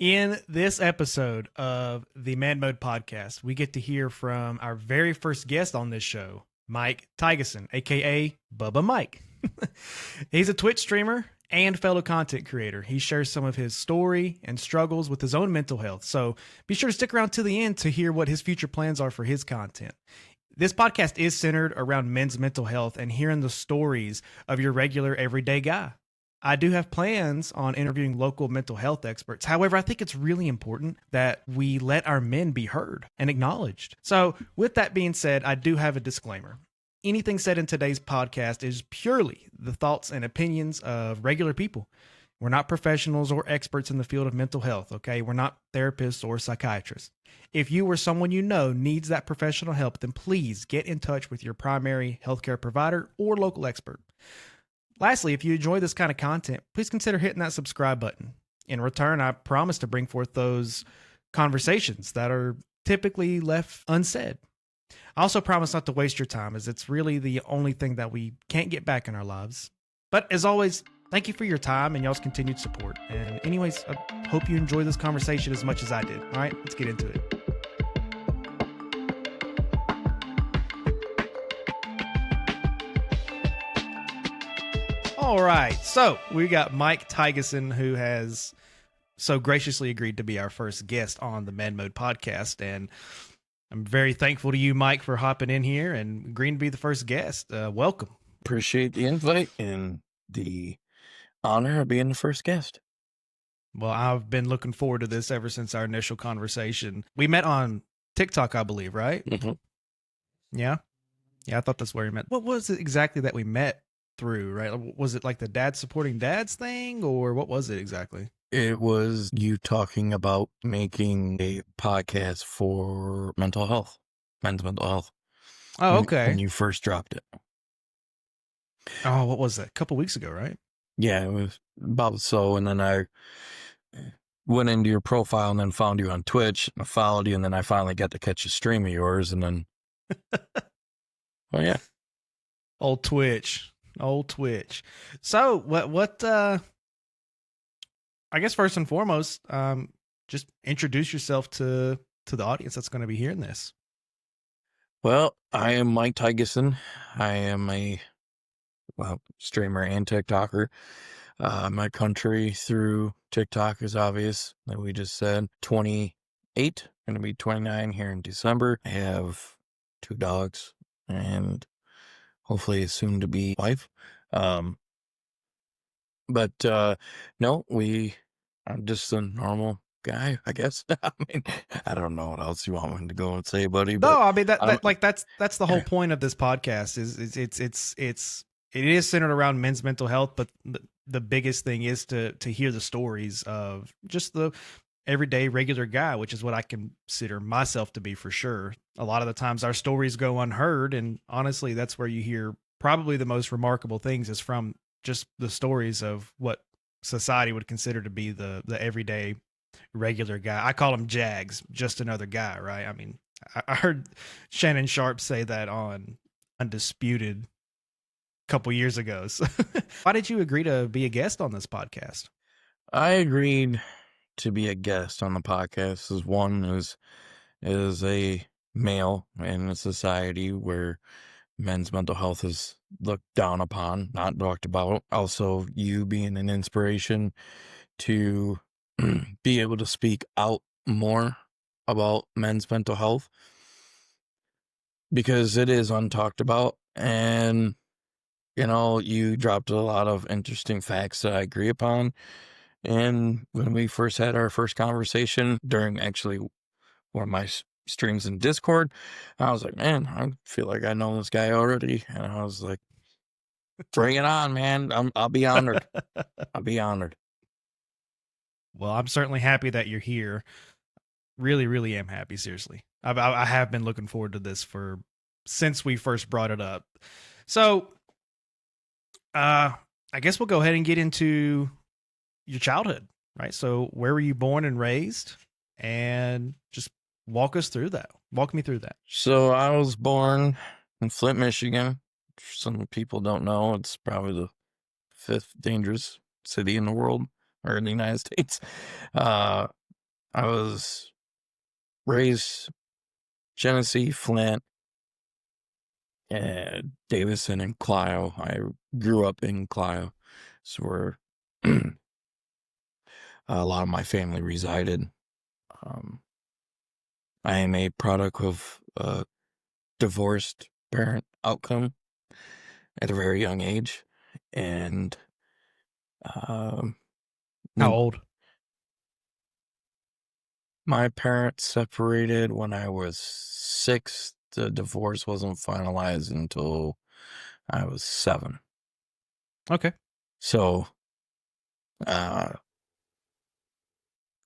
In this episode of the Man Mode podcast, we get to hear from our very first guest on this show, Mike Thygesen, aka Bubba Mike. He's a Twitch streamer and fellow content creator. He shares some of his story and struggles with his own mental health. So be sure to stick around to the end to hear what his future plans are for his content. This podcast is centered around men's mental health and hearing the stories of your regular everyday guy. I do have plans on interviewing local mental health experts. However, I think it's really important that we let our men be heard and acknowledged. So, with that being said, I do have a disclaimer. Anything said in today's podcast is purely the thoughts and opinions of regular people. We're not professionals or experts in the field of mental health, okay? We're not therapists or psychiatrists. If you or someone you know needs that professional help, then please get in touch with your primary healthcare provider or local expert. Lastly, if you enjoy this kind of content, please consider hitting that subscribe button. In return, I promise to bring forth those conversations that are typically left unsaid. I also promise not to waste your time, as it's really the only thing that we can't get back in our lives. But as always, thank you for your time and y'all's continued support. And anyways, I hope you enjoy this conversation as much as I did. All right, let's get into it. All right, so we got Mike Thygesen, who has so graciously agreed to be our first guest on the Man Mode podcast, and I'm very thankful to you, Mike, for hopping in here and agreeing to be the first guest. Welcome. Appreciate the invite and the honor of being the first guest. Well, I've been looking forward to this ever since our initial conversation. We met on TikTok, I believe, right? Mm-hmm. Yeah, I thought that's where we met. What was it exactly that we met through, right? Was it like the dad supporting dads thing, or what was it exactly? It was you talking about making a podcast for mental health, men's mental health. Oh, okay. When you first dropped it. Oh, what was that? A couple weeks ago, right? Yeah, it was about so. And then I went into your profile and then found you on Twitch. I followed you, and then I finally got to catch a stream of yours. And then, well, yeah. Old Twitch. So what, I guess first and foremost, just introduce yourself to the audience that's going to be hearing this. Well, I am Mike Thygesen. I am a streamer and TikToker. My country through TikTok is obvious, like we just said. 28, going to be 29 here in December. I have 2 dogs and hopefully a soon-to-be wife. But no, I'm just a normal guy, I guess. I mean, I don't know what else you want me to go and say, buddy. But no, I mean that's the whole point of this podcast. It is centered around men's mental health, but the biggest thing is to hear the stories of just the everyday regular guy, which is what I consider myself to be for sure. A lot of the times our stories go unheard, and honestly, that's where you hear probably the most remarkable things is from just the stories of what society would consider to be the everyday regular guy. I call him Jags, just another guy, right? I mean, I heard Shannon Sharp say that on Undisputed a couple years ago. So why did you agree to be a guest on this podcast? I agreed to be a guest on the podcast as one is a male in a society where men's mental health is looked down upon, not talked about. Also, you being an inspiration to be able to speak out more about men's mental health, because it is untalked about. And, you dropped a lot of interesting facts that I agree upon. And when we first had our first conversation during actually one of my streams in Discord, I was like, man, I feel like I know this guy already. And I was like, bring it on, man. I'll be honored. I'll be honored. Well, I'm certainly happy that you're here. Really, really am happy. Seriously. I have been looking forward to this since we first brought it up. So, I guess we'll go ahead and get into your childhood, right? So where were you born and raised? And just walk me through that. So I was born in Flint, Michigan. Some people don't know, it's probably the 5th dangerous city in the world, or in the United States. I was raised Genesee, Flint, and Davison, and Clio. I grew up in Clio. So where a lot of my family resided. Um, I am a product of a divorced parent outcome at a very young age. And um, How when old? my parents separated when I was 6, the divorce wasn't finalized until I was 7. Okay. So, uh,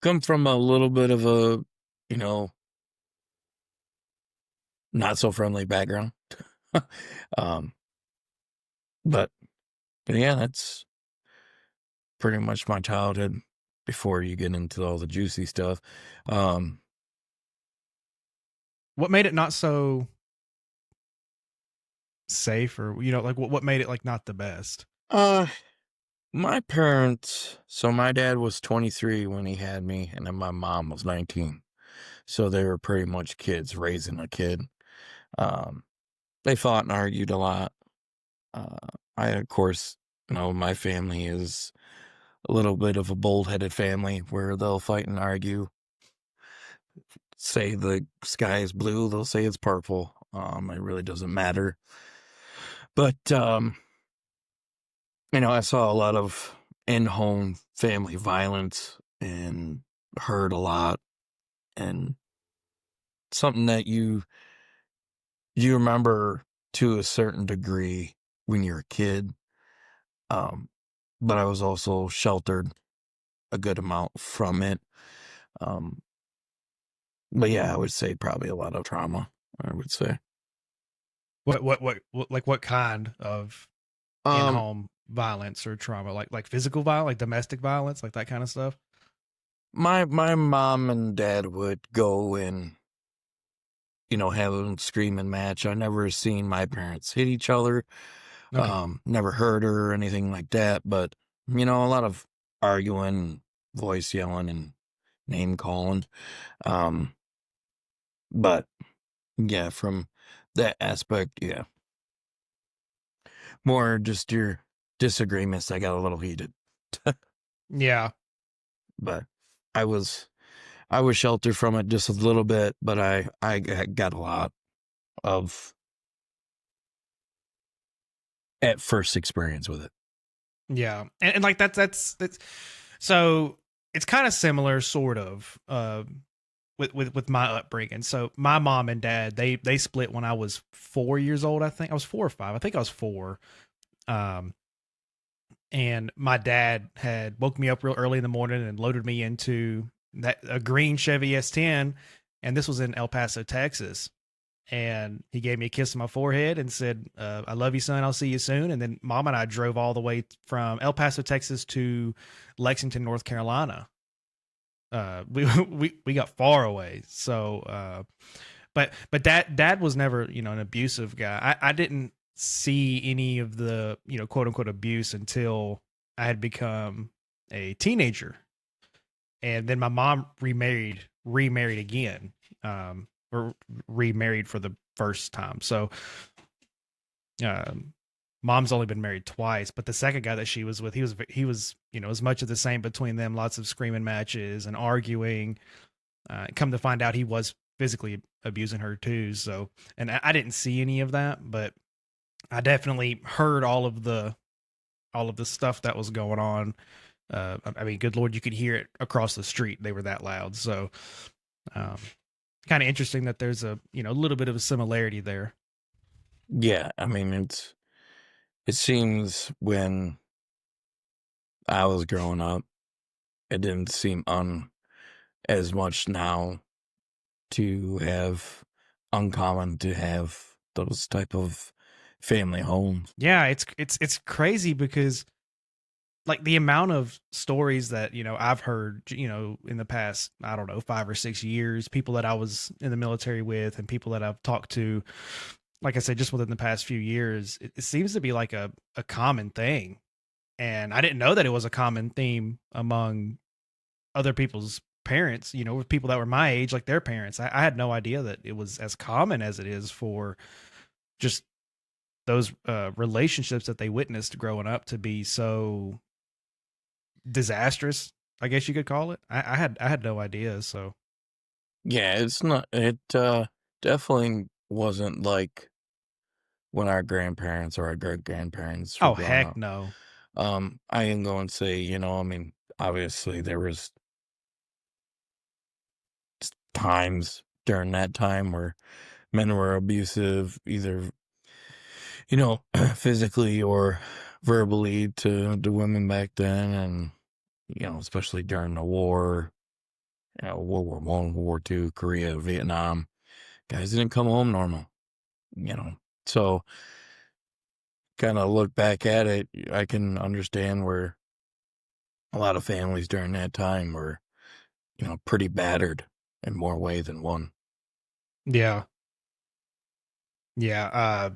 come from a little bit of a, you know, not so friendly background. um, but, but yeah, that's pretty much my childhood before you get into all the juicy stuff. Um, What made it not so safe, or like what made it like not the best? uh, my parents, so my dad was 23 when he had me, and then my mom was 19. So they were pretty much kids raising a kid. Um, they fought and argued a lot. Uh, of course, my family is a little bit of a bull-headed family where they'll fight and argue. Say the sky is blue, they'll say it's purple. It really doesn't matter. But, I saw a lot of in-home family violence and heard a lot, and something that you remember to a certain degree when you're a kid. But I was also sheltered a good amount from it. Um, but yeah, I would say probably a lot of trauma, I would say. What kind of Um, in-home violence or trauma? Like physical violence, like domestic violence, like that kind of stuff? my mom and dad would go and, have a screaming match. I never seen my parents hit each other. Okay. Never heard her or anything like that, but, a lot of arguing, voice yelling, and name calling. Um, but yeah, from that aspect, yeah. More just your disagreements that got a little heated. Yeah. But I was I was sheltered from it just a little bit, but I got a lot of at first experience with it. Yeah. And like that's so it's kind of similar sort of with my upbringing. So my mom and dad, they split when I was 4 years old, I think. I was 4 or 5. I think I was 4. Um and my dad had woke me up real early in the morning and loaded me into a green Chevy S10, and this was in El Paso, Texas. And he gave me a kiss on my forehead and said, "I love you, son. I'll see you soon." And then Mom and I drove all the way from El Paso, Texas, to Lexington, North Carolina. We got far away, so but dad was never an abusive guy. I didn't see any of the quote unquote abuse until I had become a teenager, and then my mom remarried again, or remarried for the first time. So um, mom's only been married twice, but the second guy that she was with, he was as much of the same between them. Lots of screaming matches and arguing. Come to find out, he was physically abusing her too. So, and I didn't see any of that, but I definitely heard all of the stuff that was going on. I mean, good Lord, you could hear it across the street. They were that loud. So, um, kind of interesting that there's a little bit of a similarity there. Yeah, I mean it seems when I was growing up, it didn't seem as much now to have uncommon to have those type of family homes. Yeah, it's crazy because like the amount of stories that I've heard in the past, I don't know, 5 or 6 years, people that I was in the military with and people that I've talked to, like I said, just within the past few years, it seems to be like a common thing. And I didn't know that it was a common theme among other people's parents, with people that were my age, like their parents. I had no idea that it was as common as it is for just those relationships that they witnessed growing up to be so disastrous, I guess you could call it. I had no idea. So Yeah, it's not. It definitely wasn't like when our grandparents or our great grandparents were oh growing heck up. no. I can go and say, I mean, obviously there was times during that time where men were abusive, either physically or verbally to the women back then, and especially during the war, World War One, World War Two, Korea, Vietnam, guys didn't come home normal, you know. So kind of look back at it, I can understand where a lot of families during that time were, pretty battered in more way than one. Yeah. Yeah.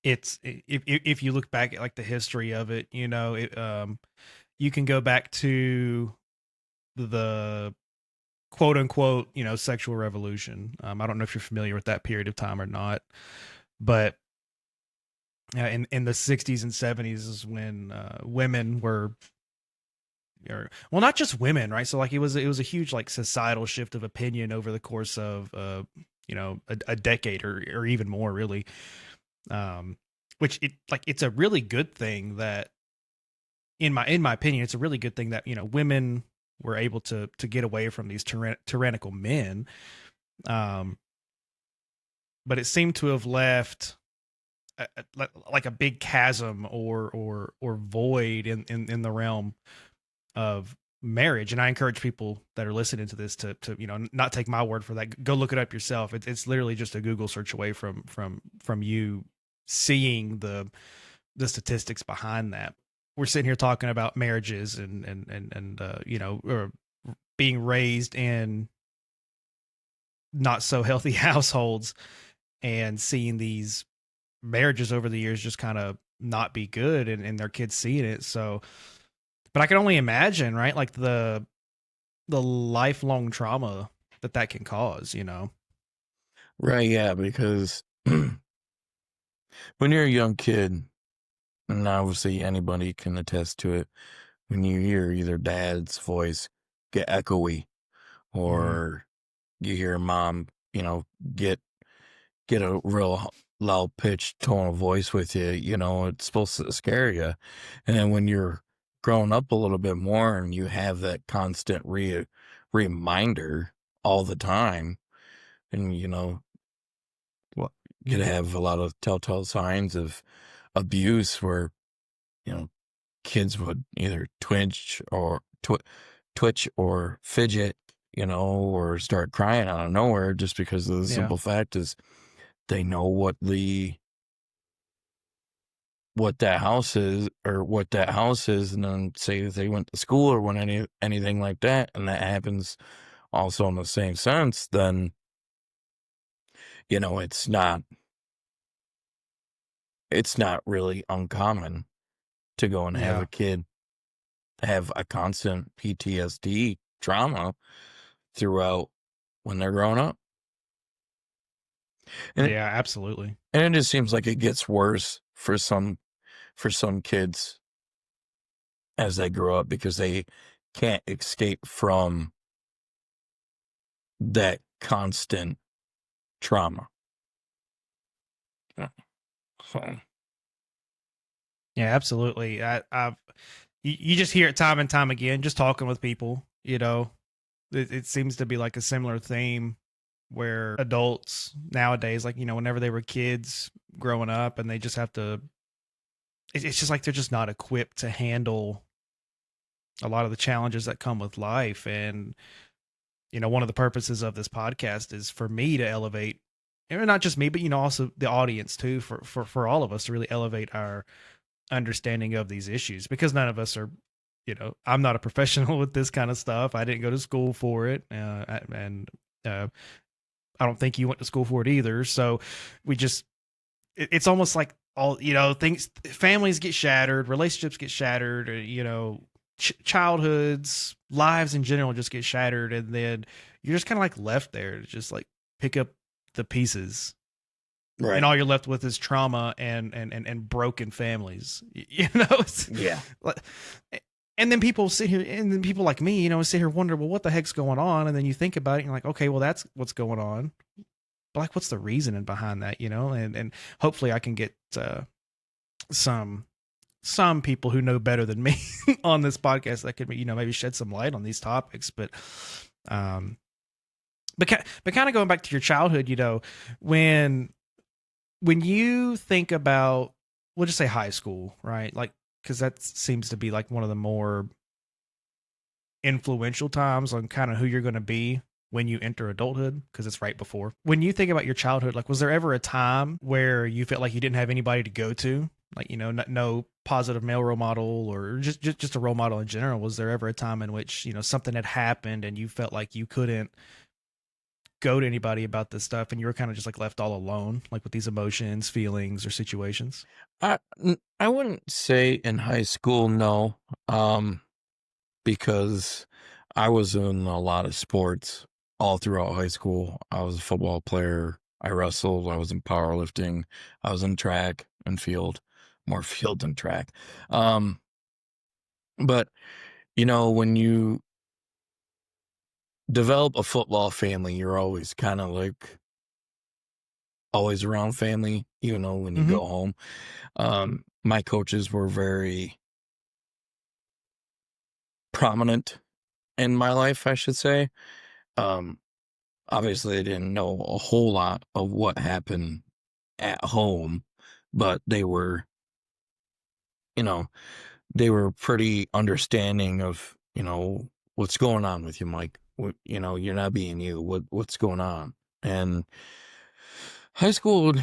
It's if you look back at like the history of it, you can go back to the quote unquote, sexual revolution. I don't know if you're familiar with that period of time or not, but in the 60s and 70s is when women were, or well, not just women, right? So like it was a huge like societal shift of opinion over the course of a decade or even more, really. Which it's a really good thing that in my opinion, it's a really good thing that women were able to get away from these tyrannical men. Um, but it seemed to have left like a big chasm or void in the realm of marriage. And I encourage people that are listening to this to not take my word for that. Go look it up yourself. It's literally just a Google search away from you seeing the statistics behind that. We're sitting here talking about marriages and or being raised in not so healthy households and seeing these marriages over the years just kind of not be good and their kids seeing it. So, but I can only imagine, right? Like the lifelong trauma that can cause. Right, yeah, because when you're a young kid, and obviously anybody can attest to it, when you hear either dad's voice get echoey Hmm. or you hear mom, get get a real loud pitched tone of voice with you, it's supposed to scare you. And then when you're growing up a little bit more and you have that constant reminder all the time, and what you could have a lot of telltale signs of abuse where, you know, kids would either twitch or fidget, or start crying out of nowhere just because of the Yeah. simple fact is they know what that house is or what that house is, and then say that they went to school or when anything like that, and that happens also in the same sense, then it's not really uncommon to go and have Yeah. a kid have a constant PTSD trauma throughout when they're growing up. And Yeah, absolutely. and it just seems like it gets worse for some kids as they grow up because they can't escape from that constant trauma. Yeah. So, Yeah, absolutely. I've you just hear it time and time again, just talking with people, it seems to be like a similar theme where adults nowadays, like, whenever they were kids growing up and they just have to, it's just like they're just not equipped to handle a lot of the challenges that come with life. And, one of the purposes of this podcast is for me to elevate, and not just me, but, also the audience too, for all of us to really elevate our understanding of these issues because none of us are, I'm not a professional with this kind of stuff. I didn't go to school for it. And I don't think you went to school for it either. So we just, it's almost like all, things, families get shattered, relationships get shattered, childhoods, lives in general just get shattered, and then you're just kind of like left there to just like pick up the pieces, Right. and all you're left with is trauma and broken families. You know, it's Yeah. like, and then people sit here, and then people like me, you know, sit here wonder, well, what the heck's going on? And then you think about it, and you're like, okay, well, that's what's going on. But like, what's the reasoning behind that? You know, and hopefully I can get some people who know better than me on this podcast that could, you know, maybe shed some light on these topics. But um, but kind of going back to your childhood, you know, when you think about, we'll just say high school, right? Like, because that seems to be like one of the more influential times on kind of who you're going to be when you enter adulthood, because it's right before. When you think about your childhood, like, was there ever a time where you felt like you didn't have anybody to go to? Like, you know, no positive male role model, or just a role model in general. Was there ever a time in which, you know, something had happened and you felt like you couldn't go to anybody about this stuff, and you were kind of just like left all alone, like with these emotions, feelings, or situations? I wouldn't say in high school, no, because I was in a lot of sports all throughout high school. I was a football player. I wrestled. I was in powerlifting. I was in track and field, more field than track. But you know, when you develop a football family, you're always kind of like always around family, even though when you Mm-hmm. go home. My coaches were very prominent in my life, I should say. Um, Obviously, I didn't know a whole lot of what happened at home, but they were, you know, they were pretty understanding of, you know, what's going on with you, Mike. What, you know, you're not being you. What's going on? And high school,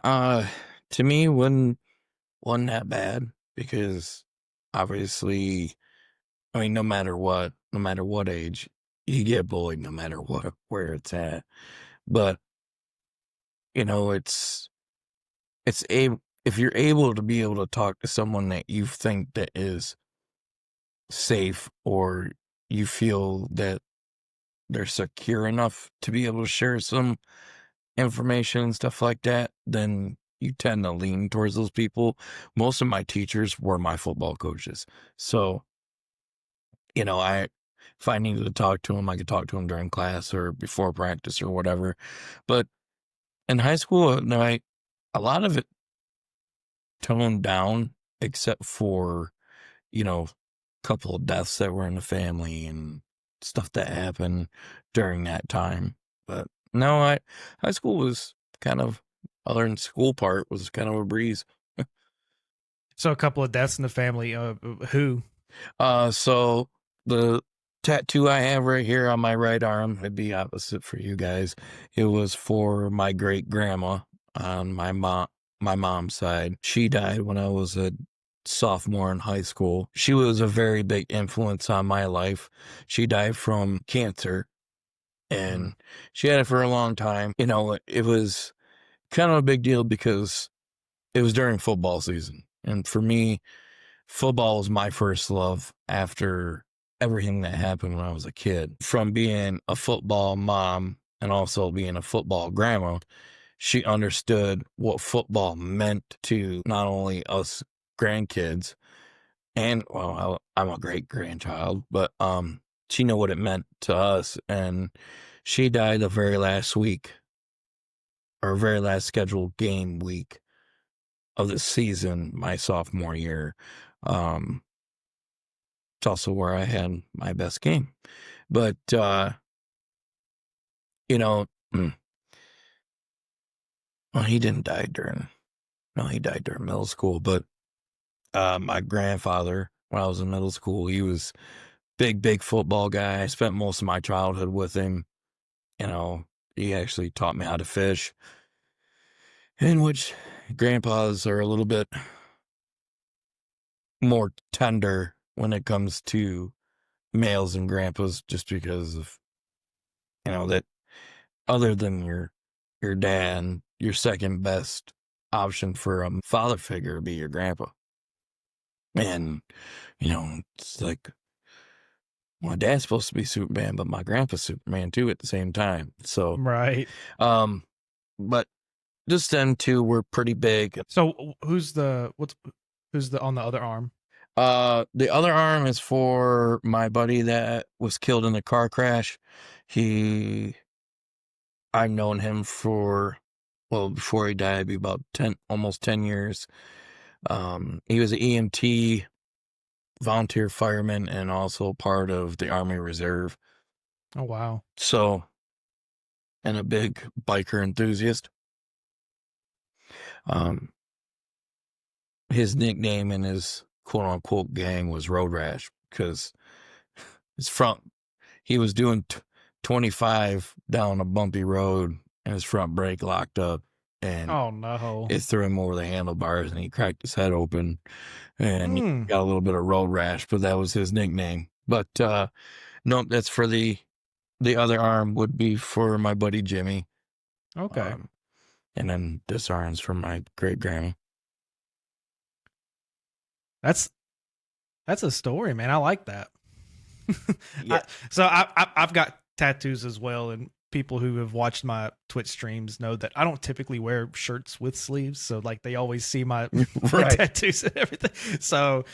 uh, to me, wasn't that bad because obviously, I mean, no matter what age, you get bullied, no matter where it's at. But you know, it's a if you're able to be able to talk to someone that you think that is safe, or you feel that they're secure enough to be able to share some information and stuff like that, then you tend to lean towards those people. Most of my teachers were my football coaches. So, you know, if I needed to talk to them, I could talk to them during class or before practice or whatever. But in high school, no, a lot of it toned down, except for, you know, a couple of deaths that were in the family and stuff that happened during that time. But no, high school was kind of, other than school part, was kind of a breeze. So a couple of deaths in the family. Who? So the tattoo I have right here on my right arm, it'd be opposite for you guys. It was for my great grandma on my mom's side. She died when I was a sophomore in high school. She was a very big influence on my life. She died from cancer, and she had it for a long time. You know, it was kind of a big deal because it was during football season. And for me, football was my first love after everything that happened when I was a kid. From being a football mom and also being a football grandma, she understood what football meant to not only us grandkids and, well, I'm a great grandchild, but she knew what it meant to us. And she died the very last week, or very last scheduled game week of the season, my sophomore year. It's also where I had my best game. But, you know, well, he didn't die during, no, he died during middle school. But my grandfather, when I was in middle school, he was big football guy. I spent most of my childhood with him. You know, he actually taught me how to fish, in which grandpas are a little bit more tender when it comes to males and grandpas, just because of, you know, that other than your dad, your second best option for a father figure would be your grandpa. And, you know, it's like my dad's supposed to be Superman, but my grandpa's Superman too at the same time. So, Right. but just them two were pretty big. So who's the on the other arm? The other arm is for my buddy that was killed in a car crash. I've known him before he died, be about almost 10 years. He was an EMT, volunteer fireman, and also part of the Army Reserve. Oh wow. So, and a big biker enthusiast. His nickname in his quote unquote gang was Road Rash because he was doing 25 down a bumpy road and his front brake locked up, and Oh no. it threw him over the handlebars and he cracked his head open and he got a little bit of road rash, but that was his nickname. But no, that's for the other arm would be for my buddy Jimmy. Okay. And then this arm's for my great grandma. That's a story, man. I like that. Yeah. I've got tattoos as well, and people who have watched my Twitch streams know that I don't typically wear shirts with sleeves, so like they always see my, my tattoos and everything. So,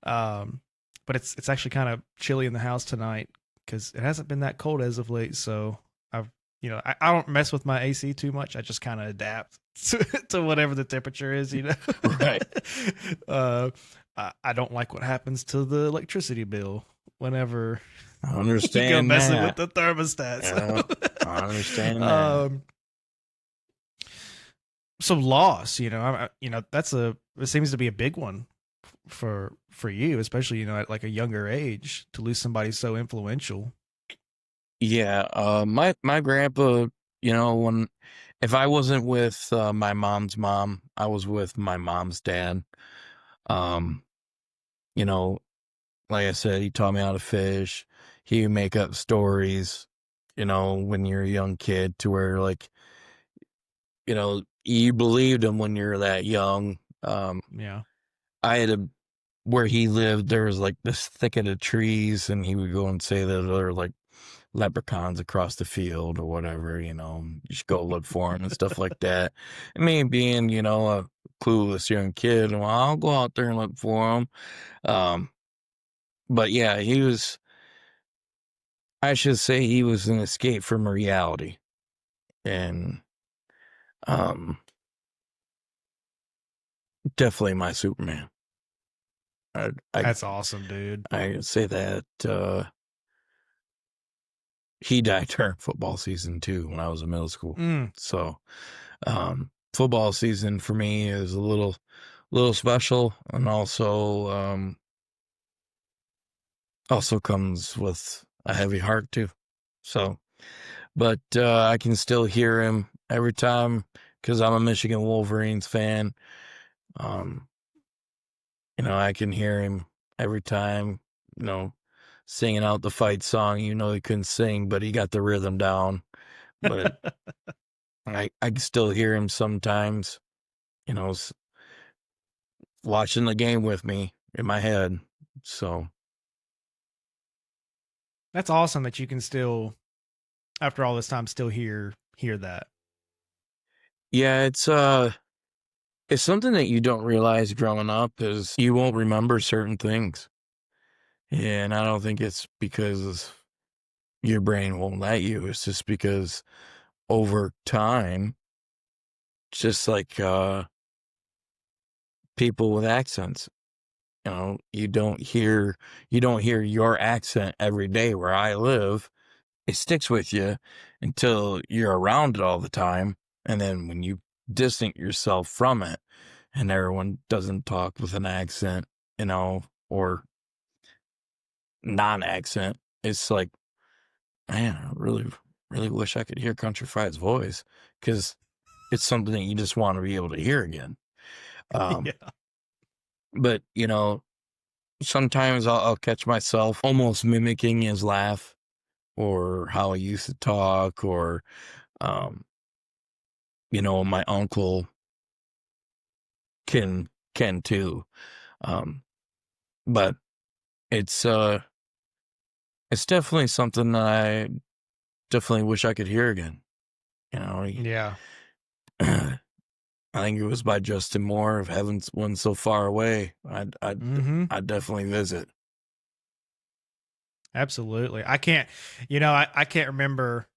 but it's actually kind of chilly in the house tonight because it hasn't been that cold as of late. So I don't mess with my AC too much. I just kind of adapt to whatever the temperature is, Right. I don't like what happens to the electricity bill whenever I understand you go messing that. with the thermostat. So. Yeah, I understand that. So loss, it seems to be a big one for you, especially, at like a younger age, to lose somebody so influential. Yeah. My grandpa, if I wasn't with my mom's mom, I was with my mom's dad. Like I said, he taught me how to fish. He would make up stories, when you're a young kid to where like, you believed him when you're that young. Yeah. I had where he lived, there was like this thicket of trees, and he would go and say that there were like leprechauns across the field or whatever, you should go look for them and stuff like that. And me being, a clueless young kid, well, I'll go out there and look for them. But yeah, I should say he was an escape from reality. And definitely my Superman. That's awesome, dude. I say that he died during football season too when I was in middle school. So football season for me is a little special, and also comes with a heavy heart too. So, but I can still hear him every time because I'm a Michigan Wolverines fan. I can hear him every time, singing out the fight song. He couldn't sing, but he got the rhythm down. But I can still hear him sometimes, watching the game with me in my head. So That's awesome that you can still, after all this time, still hear that. yeah, it's something that you don't realize growing up is you won't remember certain things. And I don't think it's because your brain won't let you. It's just because over time, just like people with accents, you don't hear your accent every day where I live. It sticks with you until you're around it all the time. And then when you distance yourself from it and everyone doesn't talk with an accent, or non-accent, it's like, man, I really, really wish I could hear Countrifried's voice because it's something that you just want to be able to hear again. Yeah. But, sometimes I'll catch myself almost mimicking his laugh or how he used to talk, or, my uncle can too. But it's It's definitely something that I definitely wish I could hear again. Yeah. I think it was by Justin Moore of Heaven's One So Far Away. Mm-hmm. I'd definitely visit. Absolutely. I can't, I can't remember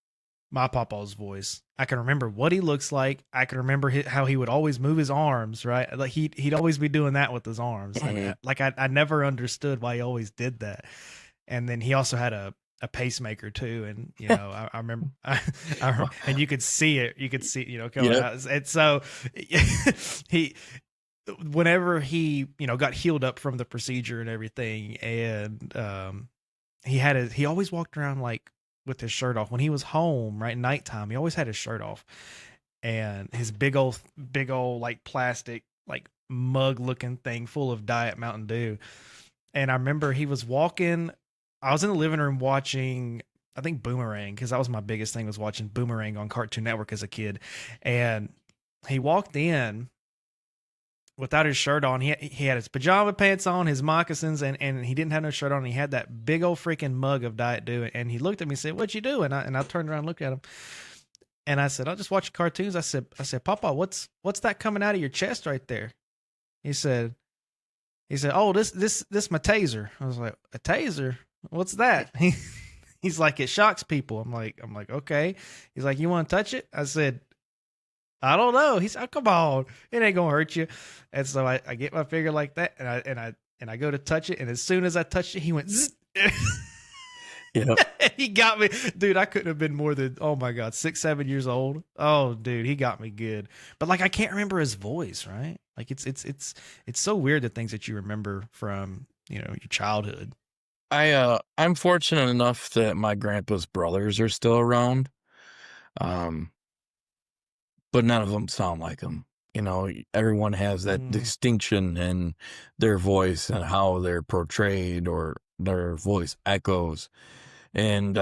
my papa's voice. I can remember what he looks like. I can remember how he would always move his arms, right? Like he'd always be doing that with his arms. Mhm. I never understood why he always did that. And then he also had a pacemaker too. And, I remember, and you could see it, coming Yep. out. And so he, whenever he, got healed up from the procedure and everything, and, he always walked around like with his shirt off when he was home, right? Nighttime, he always had his shirt off, and his big old like plastic like mug looking thing full of Diet Mountain Dew. And I remember he was walking. I was in the living room watching, I think, Boomerang, because that was my biggest thing, was watching Boomerang on Cartoon Network as a kid. And he walked in without his shirt on. He had his pajama pants on, his moccasins, and he didn't have no shirt on. He had that big old freaking mug of Diet Dew, and he looked at me and said, "What you doing?" And I turned around and looked at him, and I said, "I'll just watch cartoons." I said, "Papa, what's that coming out of your chest right there?" He said, "Oh, this my taser." I was like, "A taser? What's that?" He's like, "It shocks people." I'm like, "Okay." He's like, "You want to touch it?" I said, "I don't know." He's like, "Oh, come on, it ain't gonna hurt you." And so I get my finger like that, and I go to touch it, and as soon as I touched it, he went zzz. Yep. He got me, dude. I couldn't have been more than, oh my god, 6, 7 years old. Oh, dude, he got me good. But like, I can't remember his voice, right? Like it's so weird, the things that you remember from your childhood. I'm fortunate enough that my grandpa's brothers are still around. Um, but none of them sound like him. Everyone has that Mm, distinction in their voice and how they're portrayed or their voice echoes. And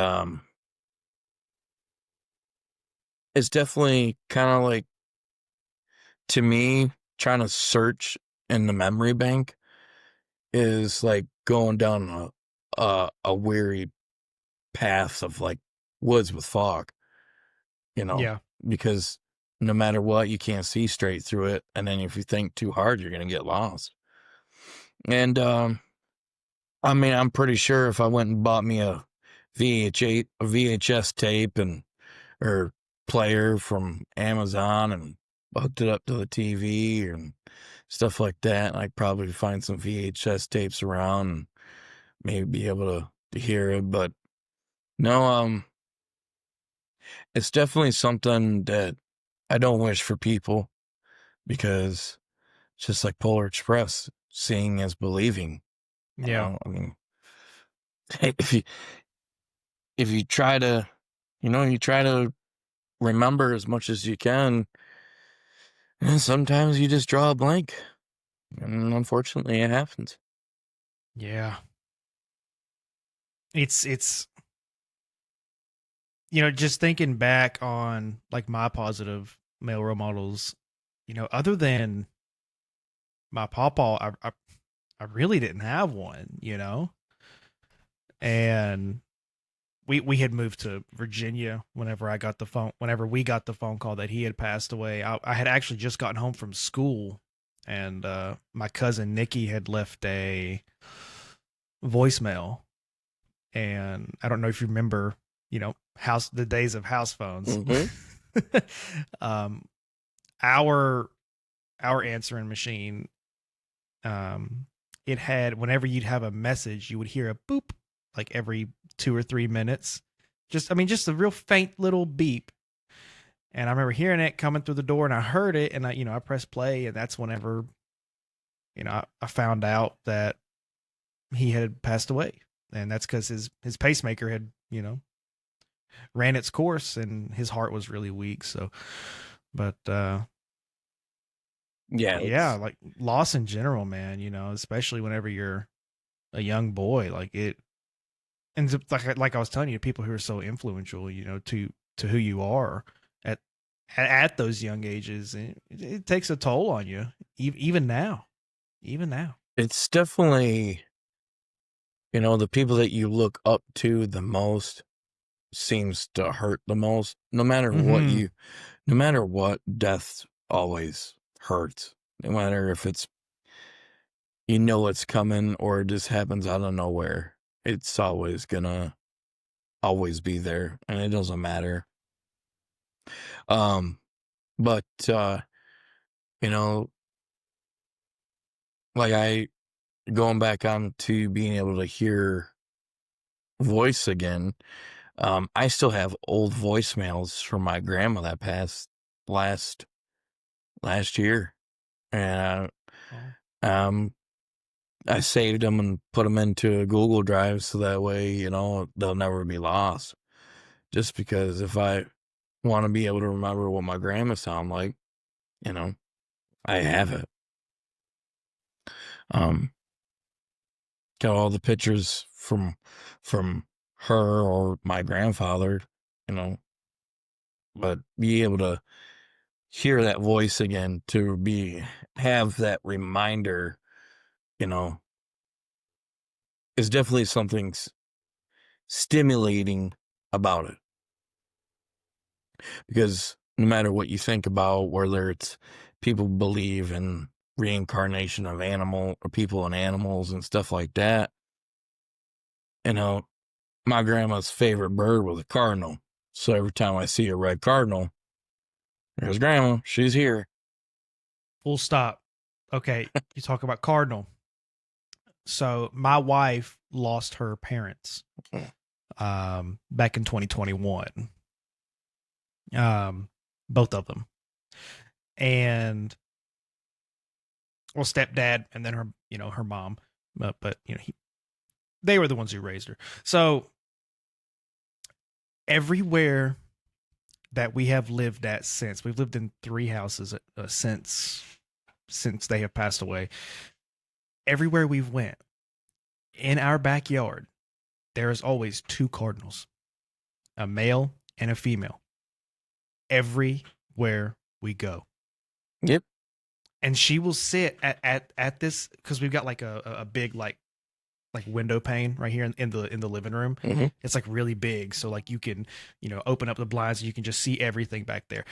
it's definitely kind of like, to me, trying to search in the memory bank is like going down a weary path of like woods with fog, you know, yeah, because no matter what, you can't see straight through it. And then if you think too hard, you're going to get lost. And I mean, I'm pretty sure if I went and bought me a VHS tape or player from Amazon and hooked it up to the TV and stuff like that, I'd probably find some VHS tapes around and maybe be able to hear it. But no, it's definitely something that I don't wish for people, because it's just like Polar Express, seeing is believing. yeah, I mean, if you try to, you try to remember as much as you can, and sometimes you just draw a blank, and unfortunately, it happens. yeah. It's just thinking back on like my positive male role models, other than my papa, I really didn't have one, and we had moved to Virginia whenever we got the phone call that he had passed away. I had actually just gotten home from school, and my cousin Nikki had left a voicemail, and I don't know if you remember, the days of house phones. Mm-hmm. um, our answering machine, um, it had, whenever you'd have a message, you would hear a boop like every 2 or 3 minutes. Just a real faint little beep. And I remember hearing it coming through the door, and I heard it, and I pressed play, and that's whenever, I found out that he had passed away. And that's because his pacemaker had, ran its course, and his heart was really weak. So, but Yeah, yeah, like loss in general, man, especially whenever you're a young boy, like it, and like I was telling you, people who are so influential, to who you are at at those young ages, it takes a toll on you, even now, even now. it's definitely you know, the people that you look up to the most seems to hurt the most. No matter Mm-hmm. what, death always hurts. No matter if it's, you know, it's coming or it just happens out of nowhere. It's always gonna always be there, and it doesn't matter. Um, but you know, like going back on to being able to hear voice again. I still have old voicemails from my grandma that passed last last year, and Oh. I saved them and put them into a Google Drive so that way, you know, they'll never be lost. Just because if I want to be able to remember what my grandma sounded like, you know, I have it. Um, got all the pictures from her or my grandfather, you know, but be able to hear that voice again, to have that reminder, you know, is definitely something stimulating about it. Because no matter what you think about, whether it's people believe in reincarnation of animal or people and animals and stuff like that, you know, my grandma's favorite bird was a cardinal. So every time I see a red cardinal, there's grandma, she's here. Full stop. Okay, you talk about cardinal. So my wife lost her parents back in 2021. Both of them. And well, stepdad and then her, her mom. But they were the ones who raised her. So everywhere that we have lived at since, we've lived in 3 houses since they have passed away. Everywhere we've went, in our backyard, there is always 2 cardinals, a male and a female, everywhere we go. Yep. And she will sit at this, because we've got like a big like window pane right here in the living room. Mm-hmm. It's like really big, so like you can open up the blinds and you can just see everything back there.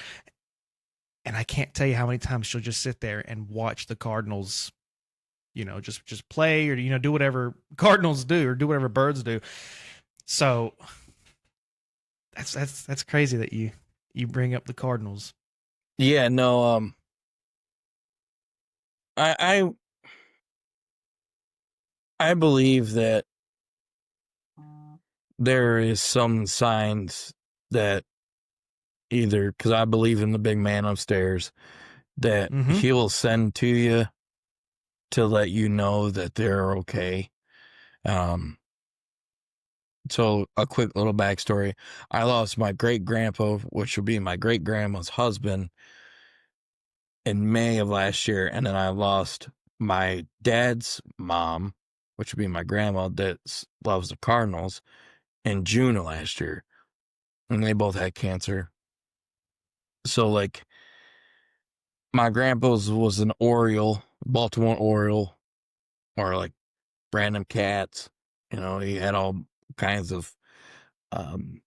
And I can't tell you how many times she'll just sit there and watch the Cardinals, just play, or do whatever Cardinals do, or do whatever birds do. So that's crazy that you bring up the Cardinals. Yeah, no, I I believe that there is some signs that either, because I believe in the big man upstairs, that Mm-hmm. he will send to you to let you know that they're okay. Um, so a quick little backstory. I lost my great grandpa, which would be my great grandma's husband, in May of last year. And then I lost my dad's mom, which would be my grandma that loves the Cardinals, in June of last year. And they both had cancer. So like my grandpa's was an Oriole, Baltimore Oriole, or like random cats. You know, he had all kinds of um,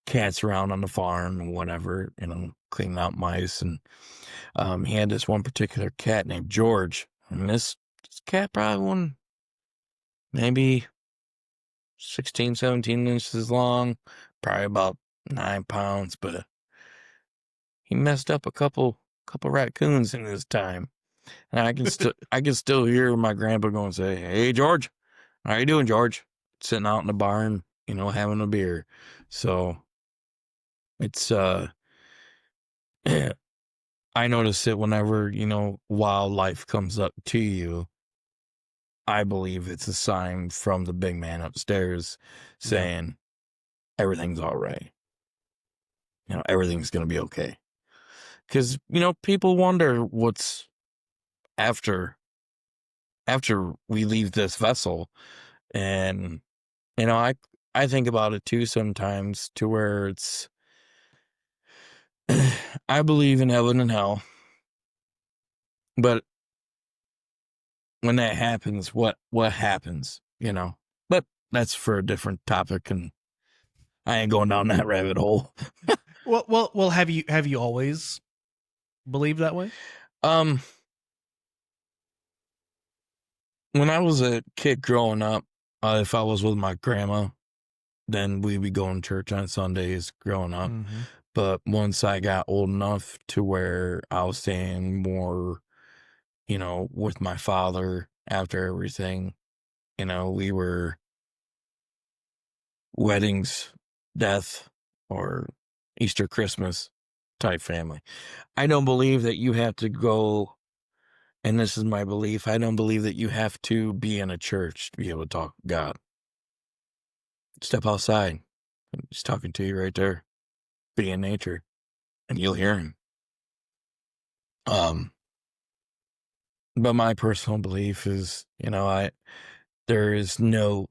cats around on the farm and whatever, cleaning out mice. And he had this one particular cat named George. And this cat probably won maybe 16, 17 inches long, probably about 9 pounds, but he messed up a couple raccoons in his time. And I can still hear my grandpa going and say, "Hey George, how you doing, George?" Sitting out in the barn, having a beer. So it's I notice it whenever, wildlife comes up to you. I believe it's a sign from the big man upstairs saying everything's all right. Everything's gonna be okay. Because, people wonder what's after we leave this vessel. And, I think about it too sometimes, to where it's I believe in heaven and hell, but when that happens, what happens? that's for a different topic, and I ain't going down that rabbit hole. Well. Have you always believed that way? Um, when I was a kid growing up, if I was with my grandma, then we'd be going to church on Sundays growing up. Mm-hmm. But once I got old enough to where I was staying more, with my father after everything, we were weddings, death, or Easter, Christmas type family. I don't believe that you have to go, and this is my belief, I don't believe that you have to be in a church to be able to talk to God. Step outside. He's talking to you right there. Be in nature, and you'll hear him. But my personal belief is, there is no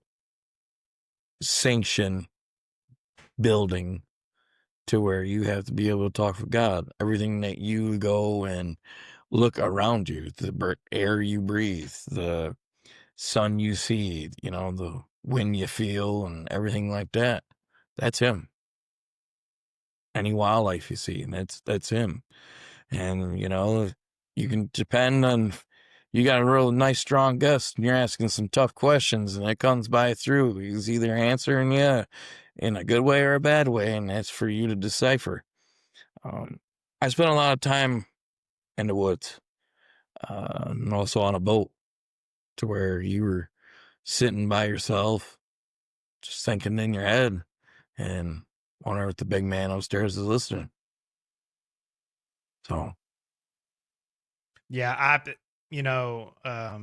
sanction building to where you have to be able to talk with God. Everything that you go and look around you, the air you breathe, the sun you see, the wind you feel, and everything like that, that's him. Any wildlife you see, and that's him. And you can depend on, you got a real nice strong guest and you're asking some tough questions, and it comes by through, he's either answering you in a good way or a bad way, and that's for you to decipher. I spent a lot of time in the woods, and also on a boat, to where you were sitting by yourself, just thinking in your head, and wondering if the big man upstairs is listening. So, Yeah, you know, I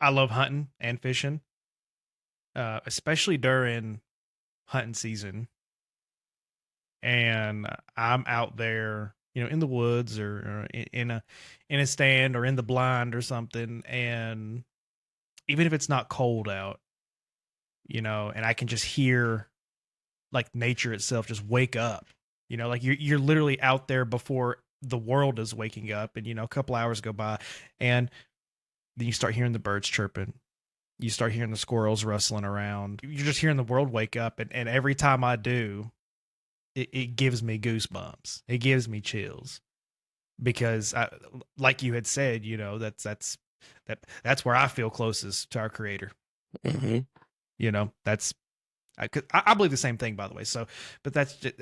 love hunting and fishing, especially during hunting season. And I'm out there, in the woods or in a stand or in the blind or something. And even if it's not cold out, and I can just hear like nature itself just wake up. Like you're literally out there before the world is waking up, and a couple hours go by, and then you start hearing the birds chirping. You start hearing the squirrels rustling around. You're just hearing the world wake up, and every time I do, it gives me goosebumps. It gives me chills because, like you had said, that's where I feel closest to our Creator. mm-hmm. That's I believe the same thing, by the way. So, but that's just,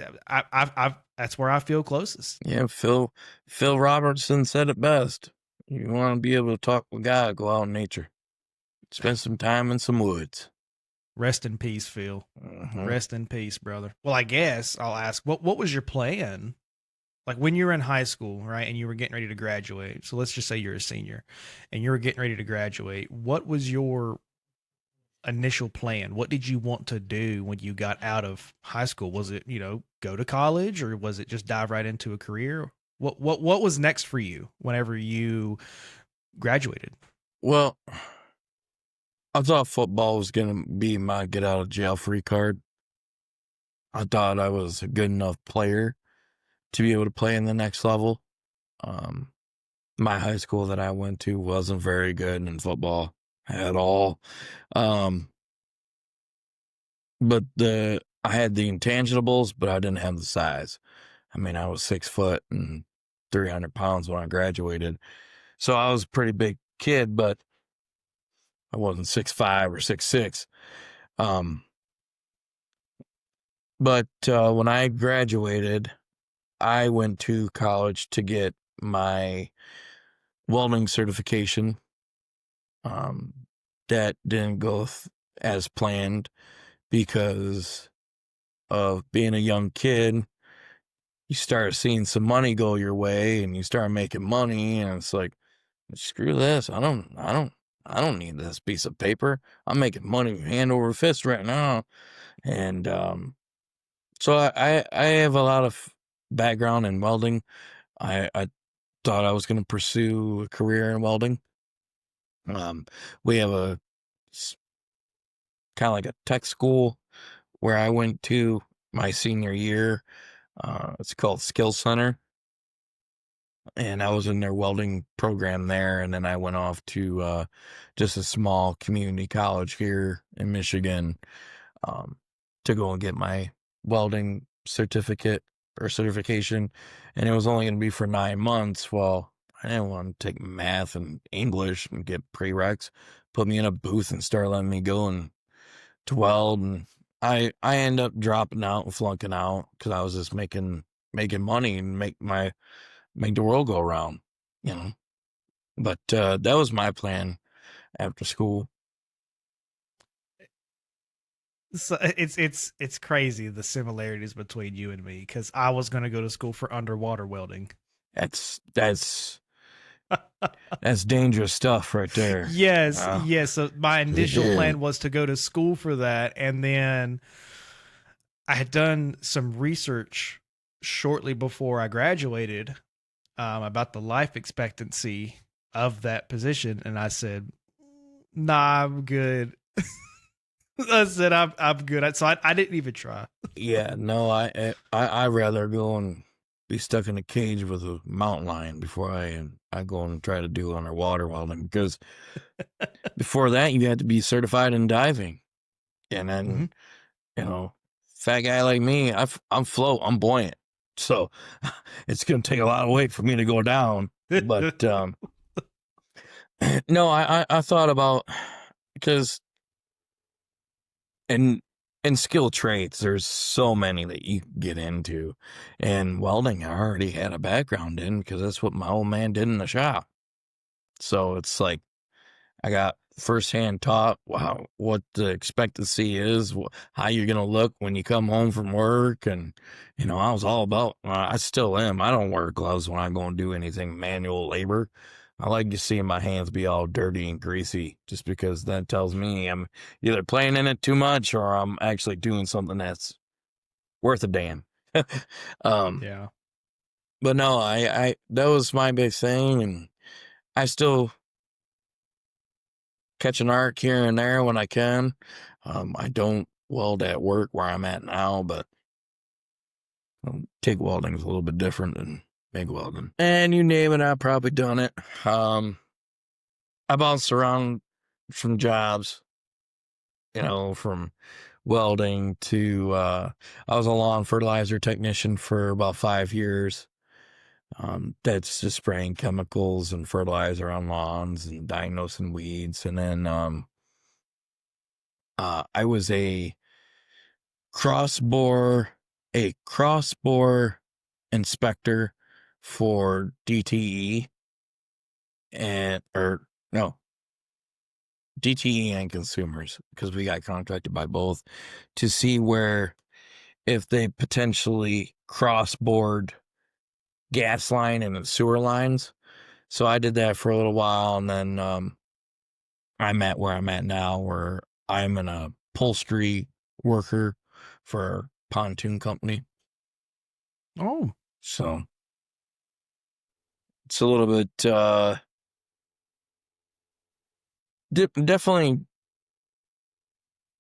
that's where I feel closest. Yeah, Phil Robertson said it best. You want to be able to talk with God, go out in nature. Spend some time in some woods. Rest in peace, Phil. Mm-hmm. Rest in peace, brother. Well, I guess I'll ask, what was your plan? Like when you were in high school, right, and you were getting ready to graduate. So let's just say you're a senior and you were getting ready to graduate. What was your initial plan? What did you want to do when you got out of high school? Was it, go to college, or was it just dive right into a career? What was next for you whenever you graduated? Well, I thought football was going to be my get out of jail free card. I thought I was a good enough player to be able to play in the next level. My high school that I went to wasn't very good in football at all. But I had the intangibles, but I didn't have the size. I mean, I was 6 foot and 300 pounds when I graduated. So I was a pretty big kid, but I wasn't 6'5" or 6'6". But when I graduated, I went to college to get my welding certification. That didn't go as planned because of being a young kid. You start seeing some money go your way, and you start making money, and it's like, screw this. I don't need this piece of paper. I'm making money hand over fist right now. And so I have a lot of background in welding. I thought I was going to pursue a career in welding. We have a kind of like a tech school where I went to my senior year. It's called Skill Center. and I was in their welding program there. And then I went off to just a small community college here in Michigan um, to go and get my welding certificate or certification. And it was only going to be for 9 months. Well, I didn't want to take math and English and get prereqs, put me in a booth and start letting me go and to weld. And I end up dropping out and flunking out because I was just making money and make the world go around, you know. But that was my plan after school. So it's crazy the similarities between you and me, because I was going to go to school for underwater welding. That's dangerous stuff right there. Yes, yes. So my initial Yeah. plan was to go to school for that, and then I had done some research shortly before I graduated about the life expectancy of that position, and I said, "Nah, I'm good." I said, "I'm good." So I didn't even try. Yeah, no, I rather go and be stuck in a cage with a mountain lion before I go and try to do underwater welding, because before that you had to be certified in diving, and then Mm-hmm. you know, fat guy like me, I'm buoyant, so it's gonna take a lot of weight for me to go down. But no, I thought about, because in skilled trades, there's so many that you can get into, and welding I already had a background in because that's what my old man did in the shop. So it's like I got firsthand taught what the expectancy is, how you're gonna look when you come home from work, and I was all about. I still am. I don't wear gloves when I go and do anything manual labor. I like to see my hands be all dirty and greasy, just because that tells me I'm either playing in it too much or I'm actually doing something that's worth a damn. um, Yeah. but no, I that was my big thing, and I still catch an arc here and there when I can. I don't weld at work where I'm at now, but TIG welding is a little bit different than MIG welding. And you name it, I've probably done it. I bounced around from jobs, from welding to, I was a lawn fertilizer technician for about 5 years. That's just spraying chemicals and fertilizer on lawns and diagnosing weeds. And then, I was cross bore inspector for DTE or no, DTE and consumers, because we got contracted by both to see where if they potentially cross board gas line and the sewer lines. So I did that for a little while, and then I'm at where I'm at now, where I'm an upholstery worker for a pontoon company. Oh. So it's a little bit definitely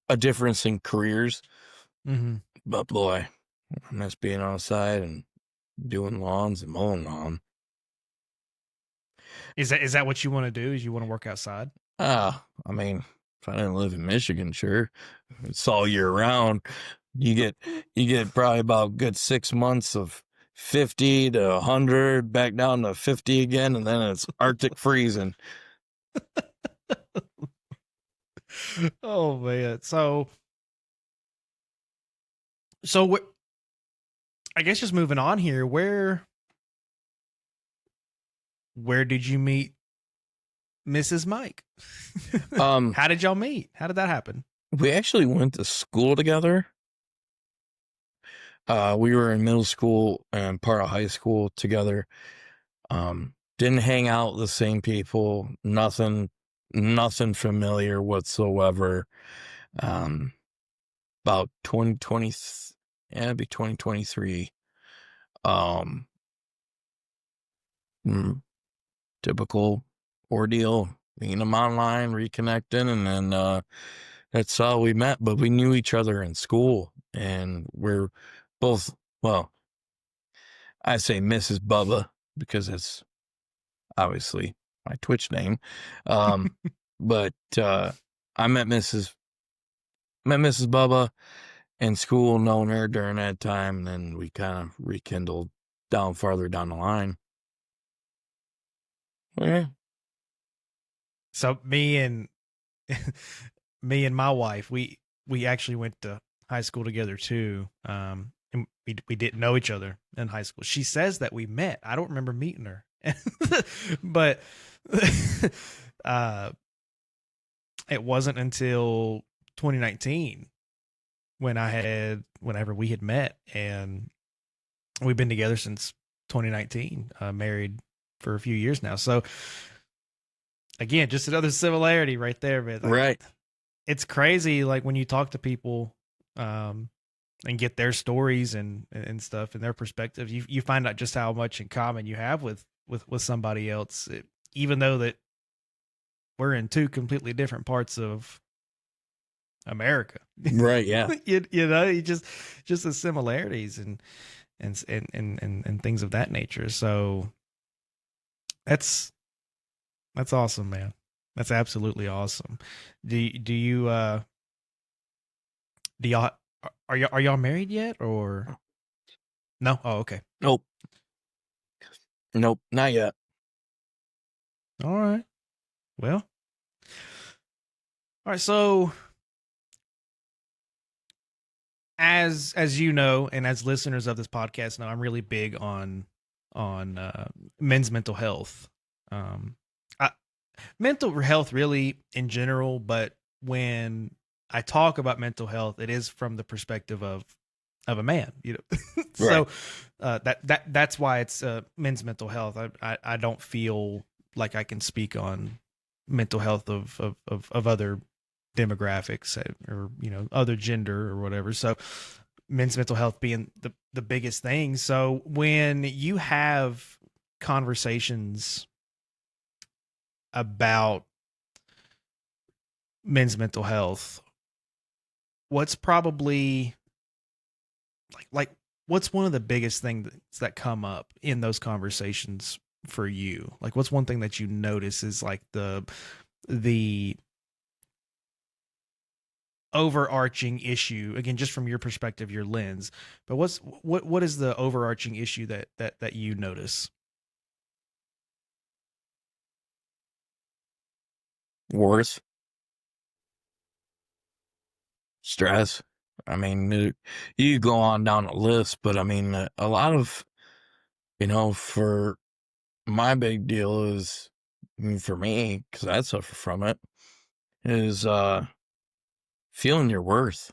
a difference in careers. Mm-hmm. But boy, I miss being outside and doing lawns and mowing lawn. Is that what you want to do? Is you want to work outside? I mean, if I didn't live in Michigan, sure, it's all year round. You get probably about a good 6 months of 50 to 100, back down to 50 again, and then it's Arctic freezing. Oh man. So I guess just moving on here, where did you meet Mrs. Mike? Um, How did y'all meet? How did that happen? we actually went to school together. We were in middle school and part of high school together. Didn't hang out with the same people. Nothing familiar whatsoever. About 2020, yeah, it'd be 2023. Um, Typical ordeal. Meeting them online, reconnecting, and then that's how we met. But we knew each other in school, and we're both, well, I say Mrs. Bubba. because it's obviously my Twitch name. But I met Mrs. Bubba in school, known her during that time, and then we kind of rekindled farther down the line. Yeah. So me and me and my wife, we actually went to high school together too. And we didn't know each other in high school. She says that we met. I don't remember meeting her, but it wasn't until 2019 whenever we had met, and we've been together since 2019. Married for a few years now. So again, just another similarity right there, man. Like, Right. it's crazy, like when you talk to people and get their stories and stuff and their perspectives, you find out just how much in common you have with somebody else, even though that we're in two completely different parts of America. Right. Yeah. you know, you just the similarities and things of that nature. So that's awesome, man. That's absolutely awesome. Do you do y'all are y'all married yet, or no? Oh, okay. Nope. Not yet. All right. Well, all right. So as you know, and as listeners of this podcast know, I'm really big on men's mental health. Um, mental health really in general, but when I talk about mental health, it is from the perspective of a man, you know. So that's why it's men's mental health. I don't feel like I can speak on mental health of other demographics, or you know, other gender or whatever. So men's mental health being the biggest thing. So when you have conversations about men's mental health, what's probably like what's one of the biggest things that come up in those conversations for you? Like, what's one thing that you notice is like the overarching issue, again, just from your perspective, your lens, but what is the overarching issue that you notice? Worth, stress. I mean, you go on down a list, but I mean, a lot of, for my big deal is, for me, because I suffer from it, is feeling your worth.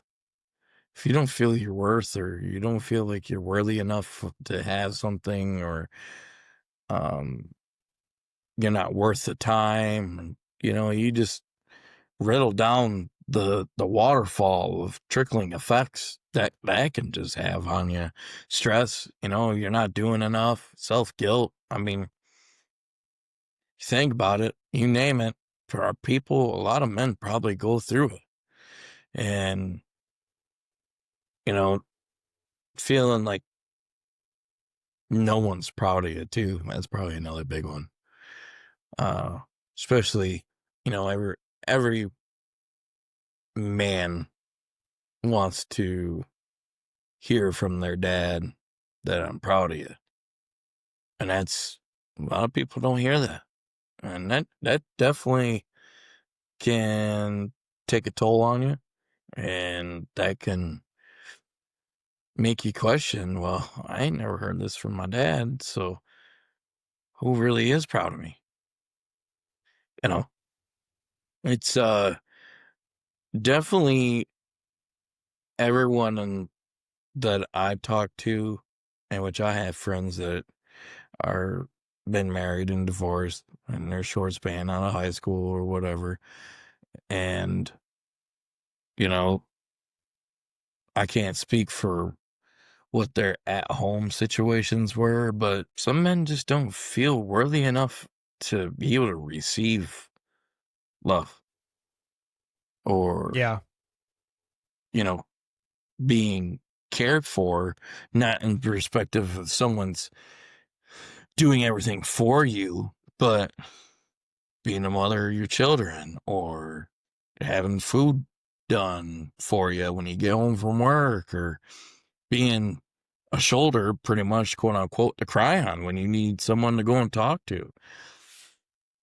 If you don't feel your worth, or you don't feel like you're worthy enough to have something, or um, you're not worth the time, you just riddle down the waterfall of trickling effects that can just have on you. Stress, you're not doing enough, self-guilt. I mean, think about it, you name it. For our people, a lot of men probably go through it. And, you know, feeling like no one's proud of you too. That's probably another big one. Especially, every man wants to hear from their dad that I'm proud of you. And that's, a lot of people don't hear that. And that definitely can take a toll on you. And that can make you question, well, I ain't never heard this from my dad, so who really is proud of me? It's definitely everyone that I've talked to, and which I have friends that are been married and divorced, and they're short span out of high school or whatever. And, I can't speak for what their at-home situations were, but some men just don't feel worthy enough to be able to receive love, or, Yeah. being cared for, not in perspective of someone's doing everything for you, but being the mother of your children, or having food done for you when you get home from work, or being a shoulder, pretty much, quote unquote, to cry on when you need someone to go and talk to.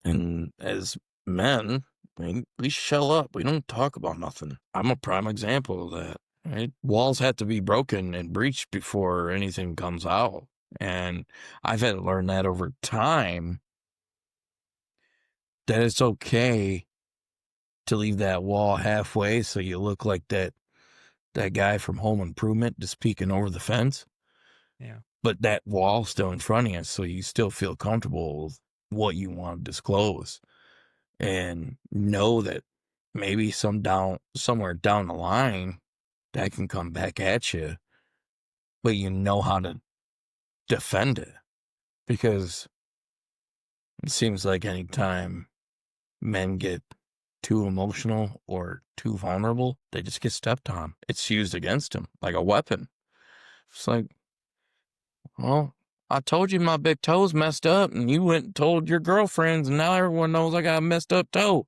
And as men, we shell up. We don't talk about nothing. I'm a prime example of that. Right? Walls have to be broken and breached before anything comes out. And I've had to learn that over time, that it's okay to leave that wall halfway so you look like that guy from Home Improvement just peeking over the fence. Yeah. But that wall's still in front of you, so you still feel comfortable with what you want to disclose. And know that maybe somewhere down the line that can come back at you, but you know how to defend it. Because it seems like anytime men get too emotional or too vulnerable, they just get stepped on. It's used against them like a weapon. It's like, well, I told you my big toe's messed up, and you went and told your girlfriends, and now everyone knows I got a messed up toe.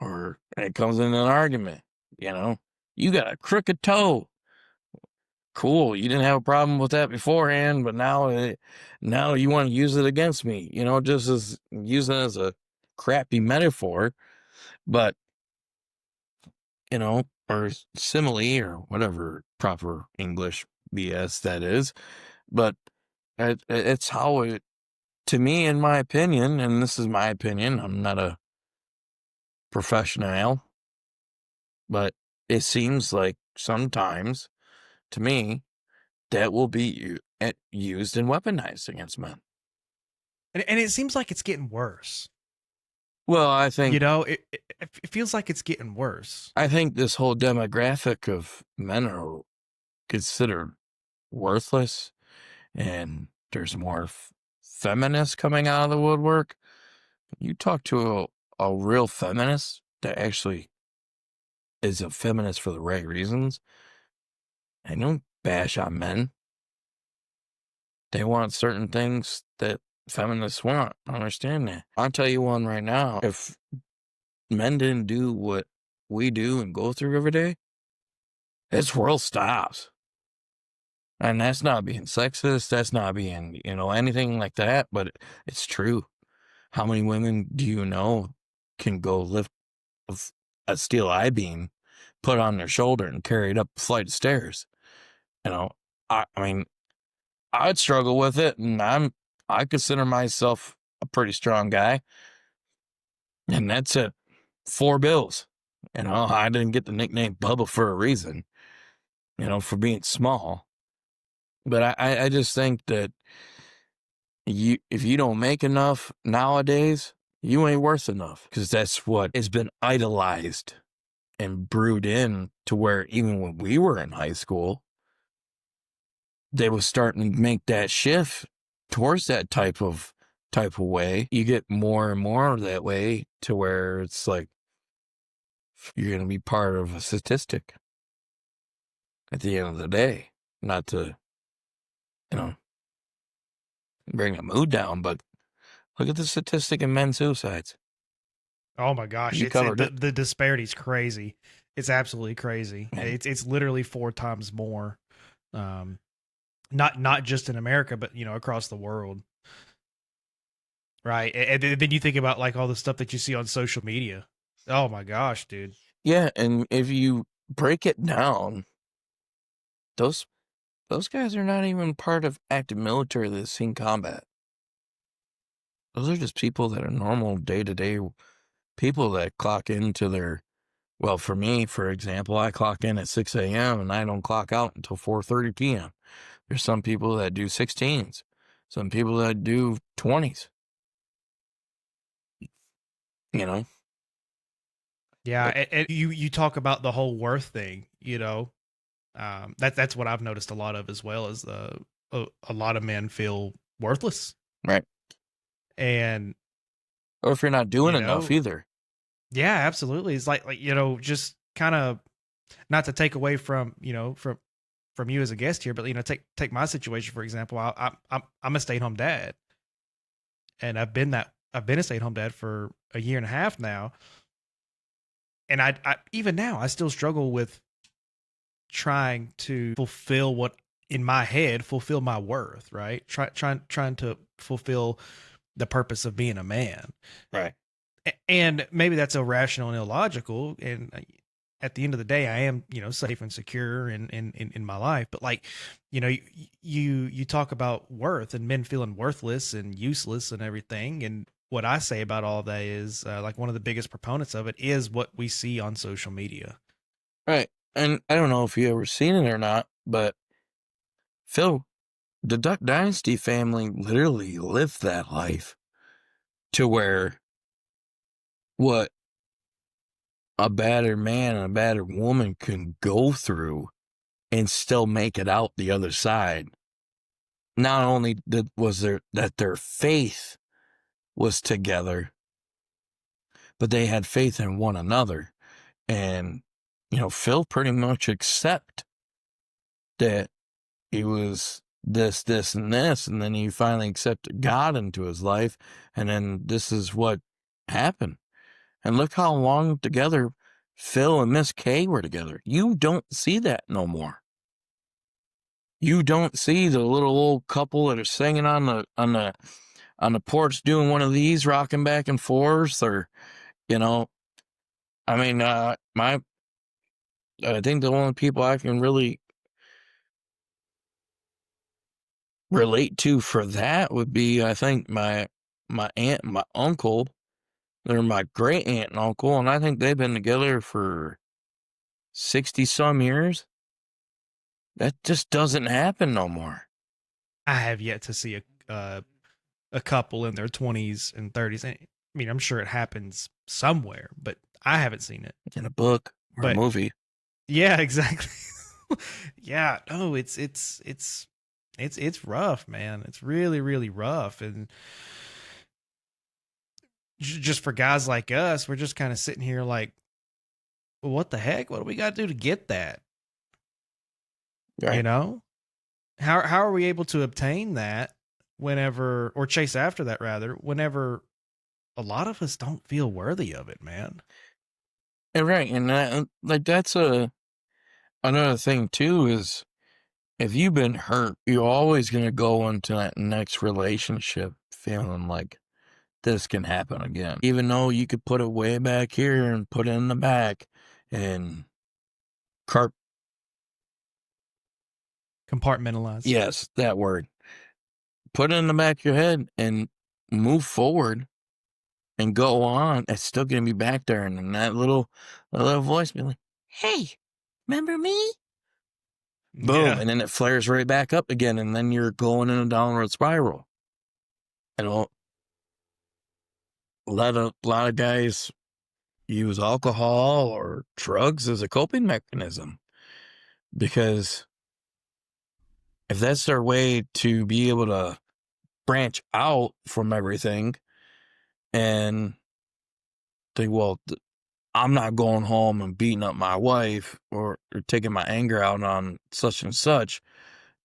Or it comes in an argument, you got a crooked toe. Cool, you didn't have a problem with that beforehand, but now you want to use it against me, just as using it as a crappy metaphor, but or simile, or whatever proper English BS that is. But it's how it, to me, in my opinion, and this is my opinion, I'm not a professional, but it seems like sometimes, to me, that will be used and weaponized against men. And it seems like it's getting worse. Well, I think, it feels like it's getting worse. I think this whole demographic of men are considered worthless, and there's more feminists coming out of the woodwork. You talk to a real feminist that actually is a feminist for the right reasons, and don't bash on men. They want certain things that feminists want. I understand that. I'll tell you one right now. If men didn't do what we do and go through every day, this world stops. And that's not being sexist. That's not being, anything like that. But it's true. How many women do you know can go lift a steel I-beam, put it on their shoulder, and carry it up a flight of stairs? I mean, I'd struggle with it, and I consider myself a pretty strong guy, and that's it. 4 bills. I didn't get the nickname Bubba for a reason, for being small. But I just think that if you don't make enough nowadays, you ain't worth enough, because that's what has been idolized and brewed in to where even when we were in high school, they was starting to make that shift towards that type of way. You get more and more of that way to where it's like you're going to be part of a statistic at the end of the day. Not to, bring the mood down, but look at the statistic in men's suicides. Oh my gosh, You covered it. The disparity's crazy. It's absolutely crazy. It's literally 4 times more. Not just in America, but across the world. Right. And then you think about like all the stuff that you see on social media. Oh my gosh, dude. Yeah, and if you break it down, those guys are not even part of active military that's seen combat. Those are just people that are normal day-to-day people that clock into their, well, for me, for example, I clock in at 6 a.m. and I don't clock out until 4:30 p.m. There's some people that do 16s, some people that do 20s. Yeah, and you talk about the whole worth thing, that's what I've noticed a lot of as well, is a lot of men feel worthless. Right. And or if you're not doing enough either. Yeah, absolutely. It's like just kind of, not to take away from from you as a guest here, but take my situation for example. I'm a stay-at-home dad, and I've been a stay-at-home dad for a year and a half now, and I even now I still struggle with trying to fulfill what in my head fulfill my worth, right? Trying to fulfill the purpose of being a man. Right. And maybe that's irrational and illogical. And at the end of the day, I am, safe and secure in my life. But like, you talk about worth and men feeling worthless and useless and everything. And what I say about all of that is like one of the biggest proponents of it is what we see on social media. Right. And I don't know if you ever seen it or not, but Phil, the Duck Dynasty family literally lived that life to where what a battered man and a battered woman can go through and still make it out the other side. Not only was their faith was together, but they had faith in one another. And, Phil pretty much accept that he was this, and this, and then he finally accepted God into his life, and then this is what happened. And look how long together Phil and Miss Kay were together. You don't see that no more. You don't see the little old couple that are singing on the porch doing one of these, rocking back and forth, or I mean, I think the only people I can really relate to for that would be, I think, my aunt and my uncle. They're my great aunt and uncle, and I think they've been together for 60 some years. That just doesn't happen no more. I have yet to see a couple in their 20s and 30s. I mean, I'm sure it happens somewhere, but I haven't seen it in a book or a movie. Yeah, exactly. Yeah, no, it's rough, man. It's really, really rough. And just for guys like us, we're just kind of sitting here like, well, what the heck? What do we got to do to get that? Right. How are we able to obtain that whenever, or chase after that rather, whenever a lot of us don't feel worthy of it, man? Right. And that's another thing too, is if you've been hurt, you're always going to go into that next relationship feeling like this can happen again. Even though you could put it way back here and put it in the back and Compartmentalize. Yes, that word. Put it in the back of your head and move forward and go on. It's still going to be back there. And then that little voice be like, hey, remember me? Boom. Yeah. And then it flares right back up again. And then you're going in a downward spiral. A lot of guys use alcohol or drugs as a coping mechanism, because if that's their way to be able to branch out from everything and think, well, I'm not going home and beating up my wife or taking my anger out on such and such,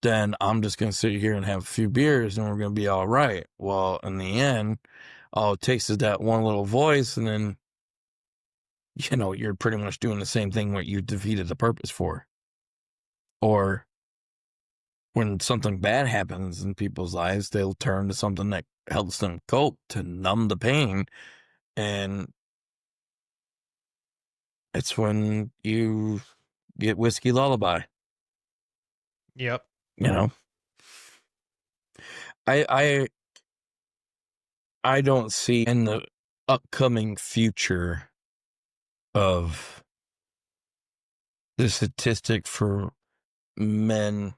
then I'm just going to sit here and have a few beers and we're going to be all right. Well, in the end, all it takes is that one little voice, and then, you're pretty much doing the same thing what you defeated the purpose for. Or when something bad happens in people's lives, they'll turn to something that helps them cope to numb the pain. And it's when you get Whiskey Lullaby. Yep. I don't see in the upcoming future of the statistic for men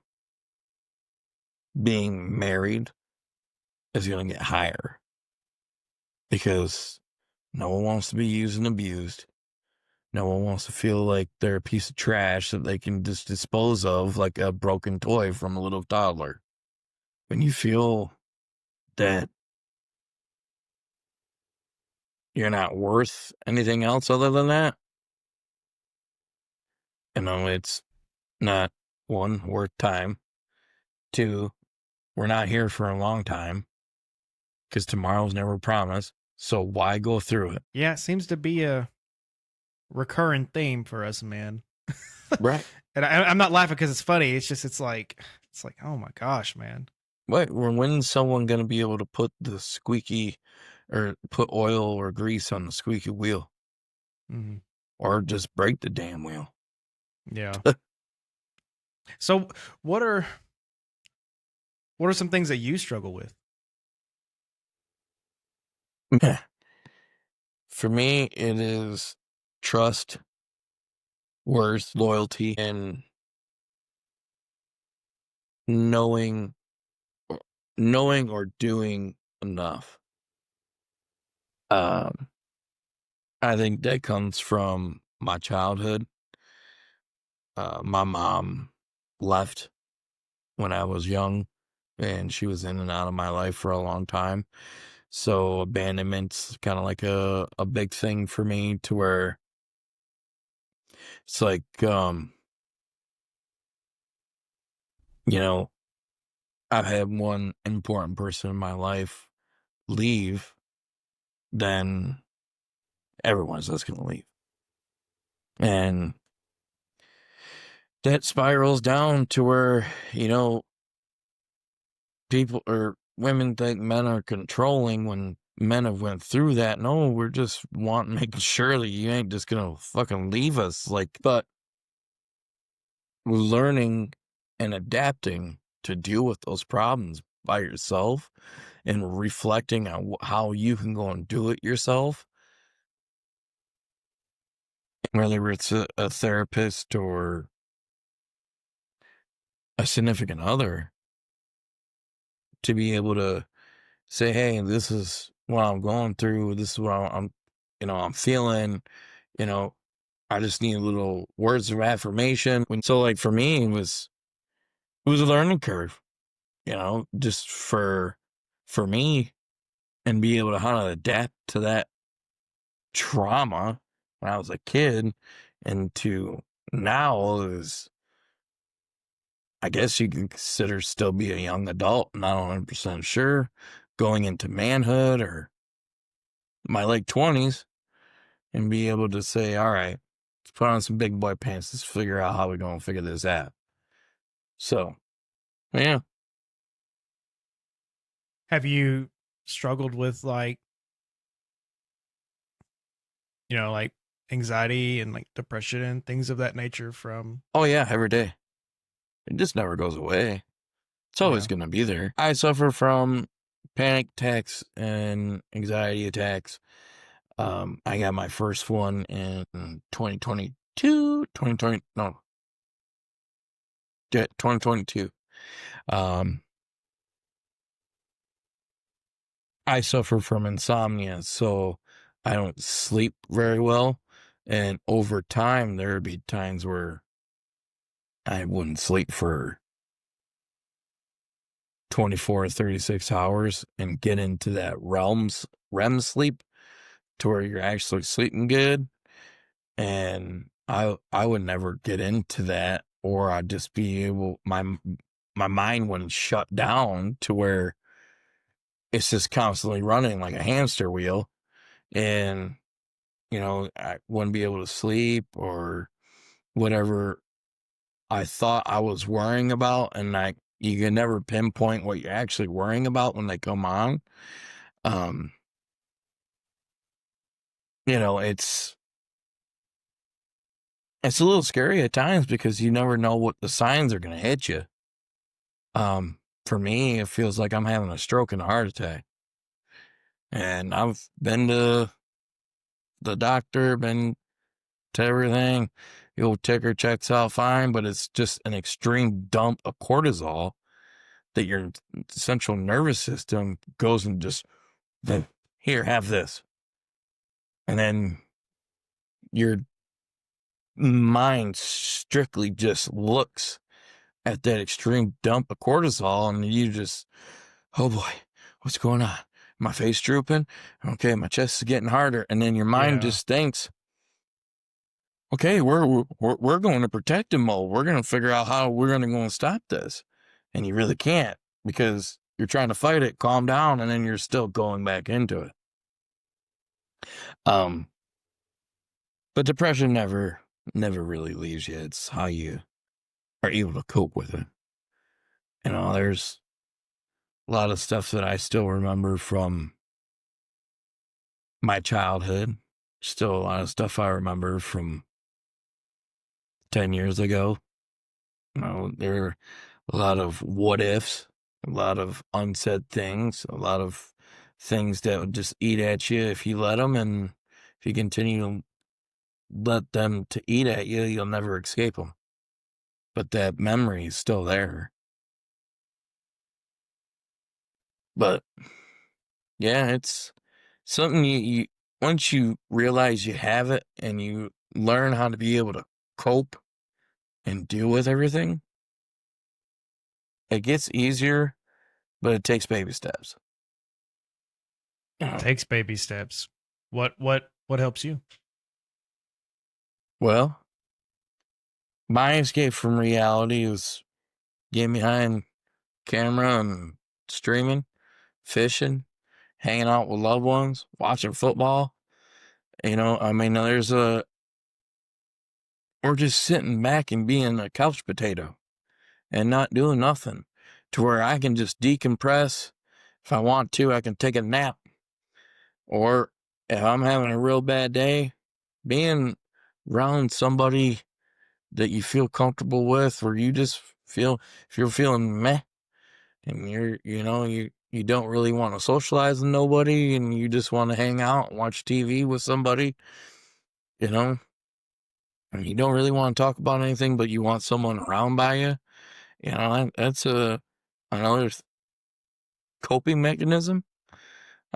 being married is going to get higher, because no one wants to be used and abused. No one wants to feel like they're a piece of trash that they can just dispose of like a broken toy from a little toddler. When you feel that you're not worth anything else other than that, it's not, one, worth time. Two, we're not here for a long time. because tomorrow's never promised. So why go through it? Yeah, it seems to be a recurring theme for us, man. Right. And I'm not laughing because it's funny. It's just, it's like, oh my gosh, man. Right. When's someone going to be able to put the squeaky or put oil or grease on the squeaky wheel Mm-hmm. or just break the damn wheel? Yeah. So what are some things that you struggle with? For me, it is trust, worth, loyalty, and knowing, knowing or doing enough. Um, I think that comes from my childhood. My mom left when I was young, and she was in and out of my life for a long time. So abandonment's kind of like a big thing for me, to where it's like, you know, I've had one important person in my life leave, then everyone's just going to leave. And that spirals down to where, people or women think men are controlling when men have went through that. No, we're just making sure that you ain't just going to fucking leave us. But learning and adapting to deal with those problems by yourself and reflecting on how you can go and do it yourself, whether it's a therapist or a significant other, to be able to say, hey, this is what I'm going through. This is what I'm feeling, you know, I just need a little words of affirmation. So like for me, it was a learning curve, just for me, and be able to how to adapt to that trauma when I was a kid, and to now is, I guess you can consider still be a young adult, not 100% sure, going into manhood or my late 20s, and be able to say, all right, let's put on some big boy pants. Let's figure out how we're going to figure this out. So, yeah. Have you struggled with like like anxiety and like depression and things of that nature from? Oh, yeah, every day. It just never goes away. It's always Yeah. going to be there. I suffer from panic attacks and anxiety attacks. I got my first one in 2022, 2020, no, 2022. I suffer from insomnia, so I don't sleep very well. And over time, there would be times where I wouldn't sleep for 24 or 36 hours and get into that REM sleep, to where you're actually sleeping good. And I would never get into that, or I'd just be able, my mind wouldn't shut down to where it's just constantly running like a hamster wheel. And I wouldn't be able to sleep, or whatever I thought I was worrying about, and you can never pinpoint what you're actually worrying about when they come on. Um, it's a little scary at times, because you never know what the signs are going to hit you. For me, it feels like I'm having a stroke and a heart attack. And I've been to the doctor, been to everything. The old ticker checks out fine, but it's just an extreme dump of cortisol that your central nervous system goes and just, here, have this. And then your mind strictly just looks at that extreme dump of cortisol, and you just, oh boy, what's going on? My face drooping. Okay, my chest is getting harder. And then your mind just thinks, okay, we're going to protective mode. We're going to figure out how we're going to go and stop this. And you really can't, because you're trying to fight it, calm down, and then you're still going back into it. But depression never really leaves you. It's how you are able to cope with it. You know, there's a lot of stuff that I still remember from my childhood. Still a lot of stuff I remember from 10 years ago. You know, there are a lot of what ifs, a lot of unsaid things, a lot of things that would just eat at you if you let them. And if you continue to let them to eat at you, you'll never escape them. But that memory is still there. But yeah, it's something you once you realize you have it and you learn how to be able to cope and deal with everything, it gets easier, but it takes baby steps. Takes baby steps. What helps you? Well, my escape from reality is getting behind camera and streaming, fishing, hanging out with loved ones, watching football. You know, I mean, we're just sitting back and being a couch potato and not doing nothing to where I can just decompress. If I want to, I can take a nap. Or if I'm having a real bad day, being around somebody that you feel comfortable with, or you just feel, if you're feeling meh and you don't really want to socialize with nobody and you just want to hang out and watch TV with somebody, you know, and you don't really want to talk about anything, but you want someone around by you, you know, that's another coping mechanism.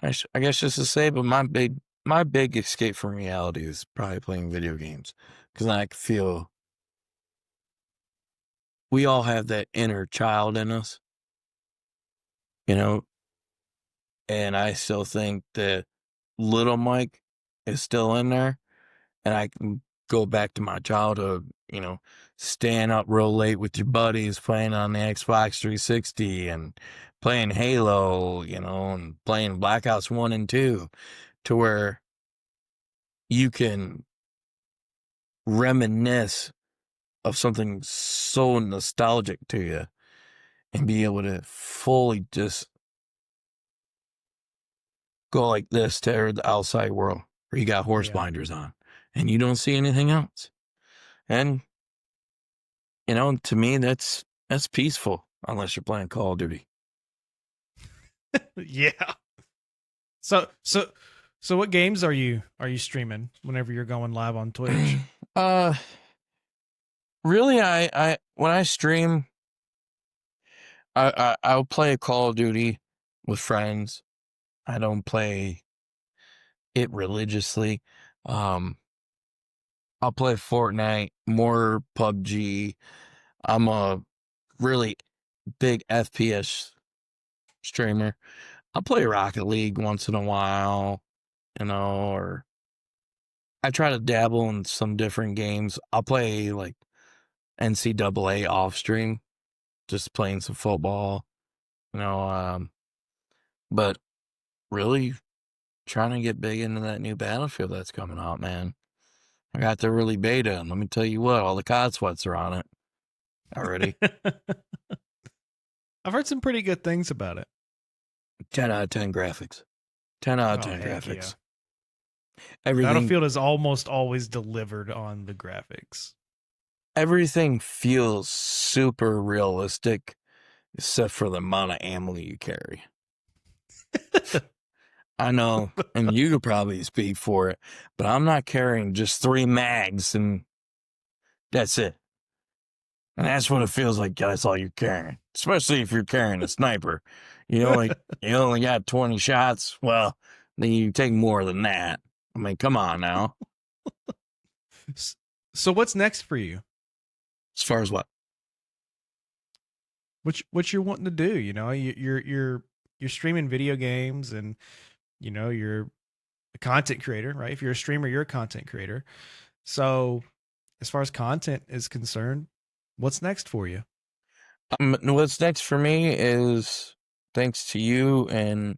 I guess just to say, but my big escape from reality is probably playing video games, because I feel we all have that inner child in us, you know, and I still think that little Mike is still in there, and I can go back to my childhood, you know, staying up real late with your buddies, playing on the Xbox 360 and playing Halo, you know, and playing Black Ops 1 and 2, to where you can reminisce of something so nostalgic to you and be able to fully just go like this to the outside world where you got horse blinders on and you don't see anything else. And, you know, to me, that's peaceful, unless you're playing Call of Duty. Yeah. So what games are you streaming whenever you're going live on Twitch? Really, I when I stream, I'll play Call of Duty with friends. I don't play it religiously. I'll play Fortnite, more PUBG. I'm a really big FPS streamer. I'll play Rocket League once in a while, you know, or I try to dabble in some different games. I'll play like NCAA off stream, just playing some football, you know, but really trying to get big into that new Battlefield that's coming out, man. I got the early beta, and let me tell you what, all the COD sweats are on it already. I've heard some pretty good things about it. 10 out of 10 graphics. 10 out of 10 heck graphics. Yeah. Everything, Battlefield is almost always delivered on the graphics. everything feels super realistic, except for the amount of ammo you carry. I know, and you could probably speak for it, but I'm not carrying just 3 mags and that's it. And that's what it feels like. That's all you're carrying, especially if you're carrying a sniper. You only got 20 shots. Well, then you take more than that. I mean, come on now. So what's next for you? As far as what? What you're wanting to do? You know, you're streaming video games, and you know you're a content creator, right? If you're a streamer, you're a content creator. So, as far as content is concerned, what's next for you? What's next for me is thanks to you and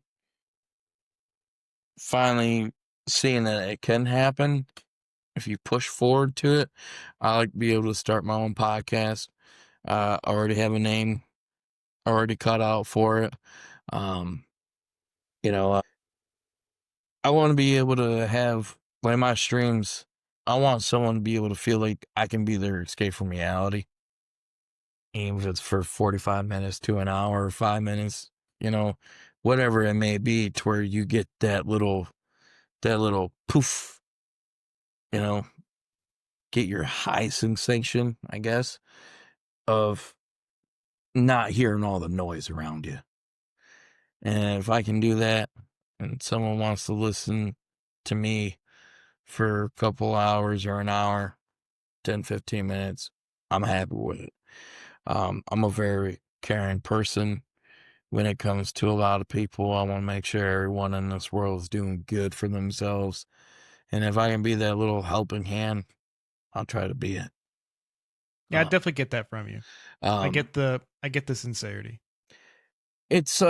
finally seeing that it can happen if you push forward to it. I like to be able to start my own podcast. I already have a name already cut out for it. You know, I want to be able to have, like, my streams, I want someone to be able to feel like I can be their escape from reality. Even if it's for 45 minutes to an hour, 5 minutes, whatever it may be, to where you get that little poof, get your high sensation, I guess, of not hearing all the noise around you. And if I can do that and someone wants to listen to me for a couple hours or an hour, 10, 15 minutes, I'm happy with it. I'm a very caring person when it comes to a lot of people. I want to make sure everyone in this world is doing good for themselves. And if I can be that little helping hand, I'll try to be it. Yeah, I definitely get that from you. I get the sincerity. It's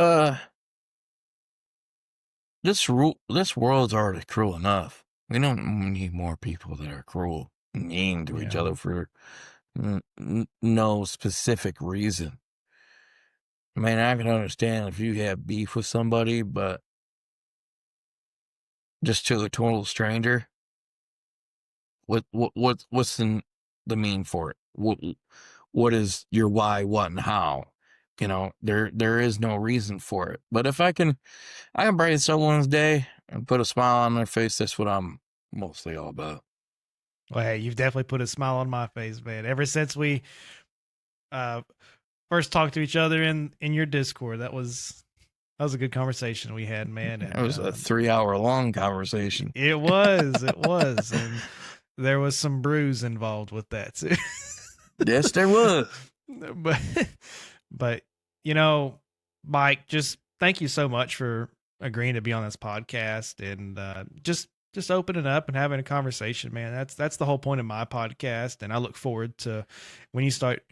this world's already cruel enough. We don't need more people that are cruel and mean to each other for no specific reason. I mean, I can understand if you have beef with somebody, but just to a total stranger, what's the mean for it? What is your why, what, and how? There is no reason for it. But if I can brighten someone's day and put a smile on their face, that's what I'm mostly all about. Well, hey, you've definitely put a smile on my face, man. Ever since we first talked to each other in your Discord, that was a good conversation we had, man. And it was a 3-hour long conversation. It was, and there was some brews involved with that too. Yes, there was. But Mike, just thank you so much for agreeing to be on this podcast and just opening up and having a conversation, man. That's the whole point of my podcast, and I look forward to when you start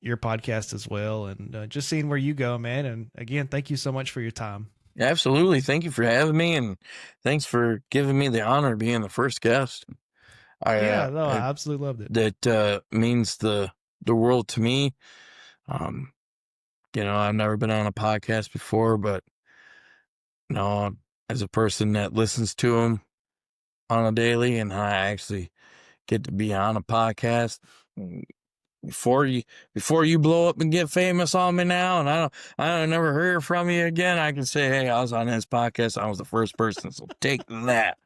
your podcast as well, and just seeing where you go, man. And again, thank you so much for your time. Absolutely. Thank you for having me, and thanks for giving me the honor of being the first guest. I absolutely loved it. That means the world to me. I've never been on a podcast before, but as a person that listens to them on a daily, and I actually get to be on a podcast before you blow up and get famous on me now, and I don't never hear from you again, I can say, hey, I was on this podcast. I was the first person, so take that.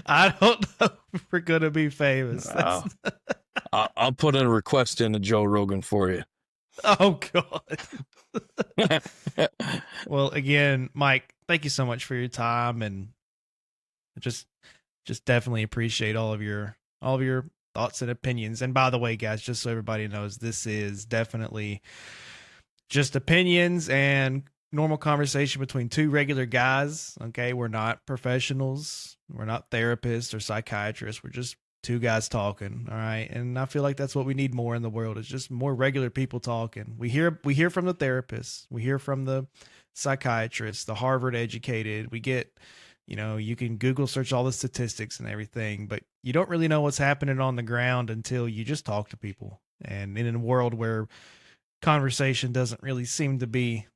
I don't know if we're gonna be famous. I'll put a request into Joe Rogan for you. Oh God. Well, again, Mike, thank you so much for your time, and just definitely appreciate all of your thoughts and opinions. And by the way, guys, just so everybody knows, this is definitely just opinions and normal conversation between two regular guys. Okay, we're not professionals, we're not therapists or psychiatrists, we're just two guys talking. All right, and I feel like that's what we need more in the world, is just more regular people talking. We hear from the therapists, we hear from the psychiatrists, the Harvard educated. We get, you can Google search all the statistics and everything, but you don't really know what's happening on the ground until you just talk to people. And in a world where conversation doesn't really seem to be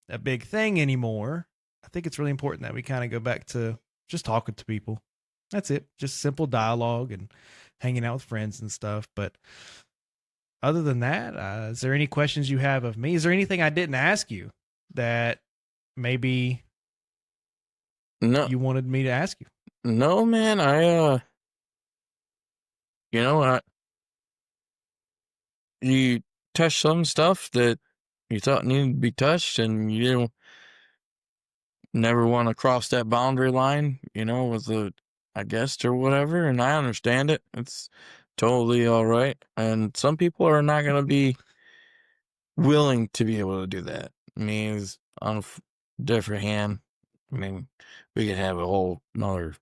a big thing anymore, I think it's really important that we kind of go back to just talking to people. That's it. Just simple dialogue and hanging out with friends and stuff. But other than that, is there any questions you have of me? Is there anything I didn't ask you that maybe you wanted me to ask you? No, man. You touched some stuff that you thought needed to be touched, and you never want to cross that boundary line, with a guest or whatever. And I understand it. It's totally all right. And some people are not going to be willing to be able to do that. I mean, it's on a different hand. I mean, we could have a whole another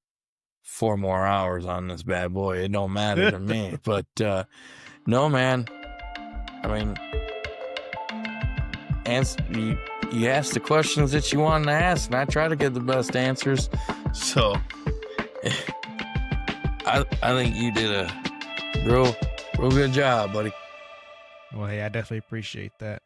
4 more hours on this bad boy. It don't matter to me. But no, man. I mean, you ask the questions that you want to ask, and I try to get the best answers. So I think you did a real good job, buddy. Well, hey, I definitely appreciate that.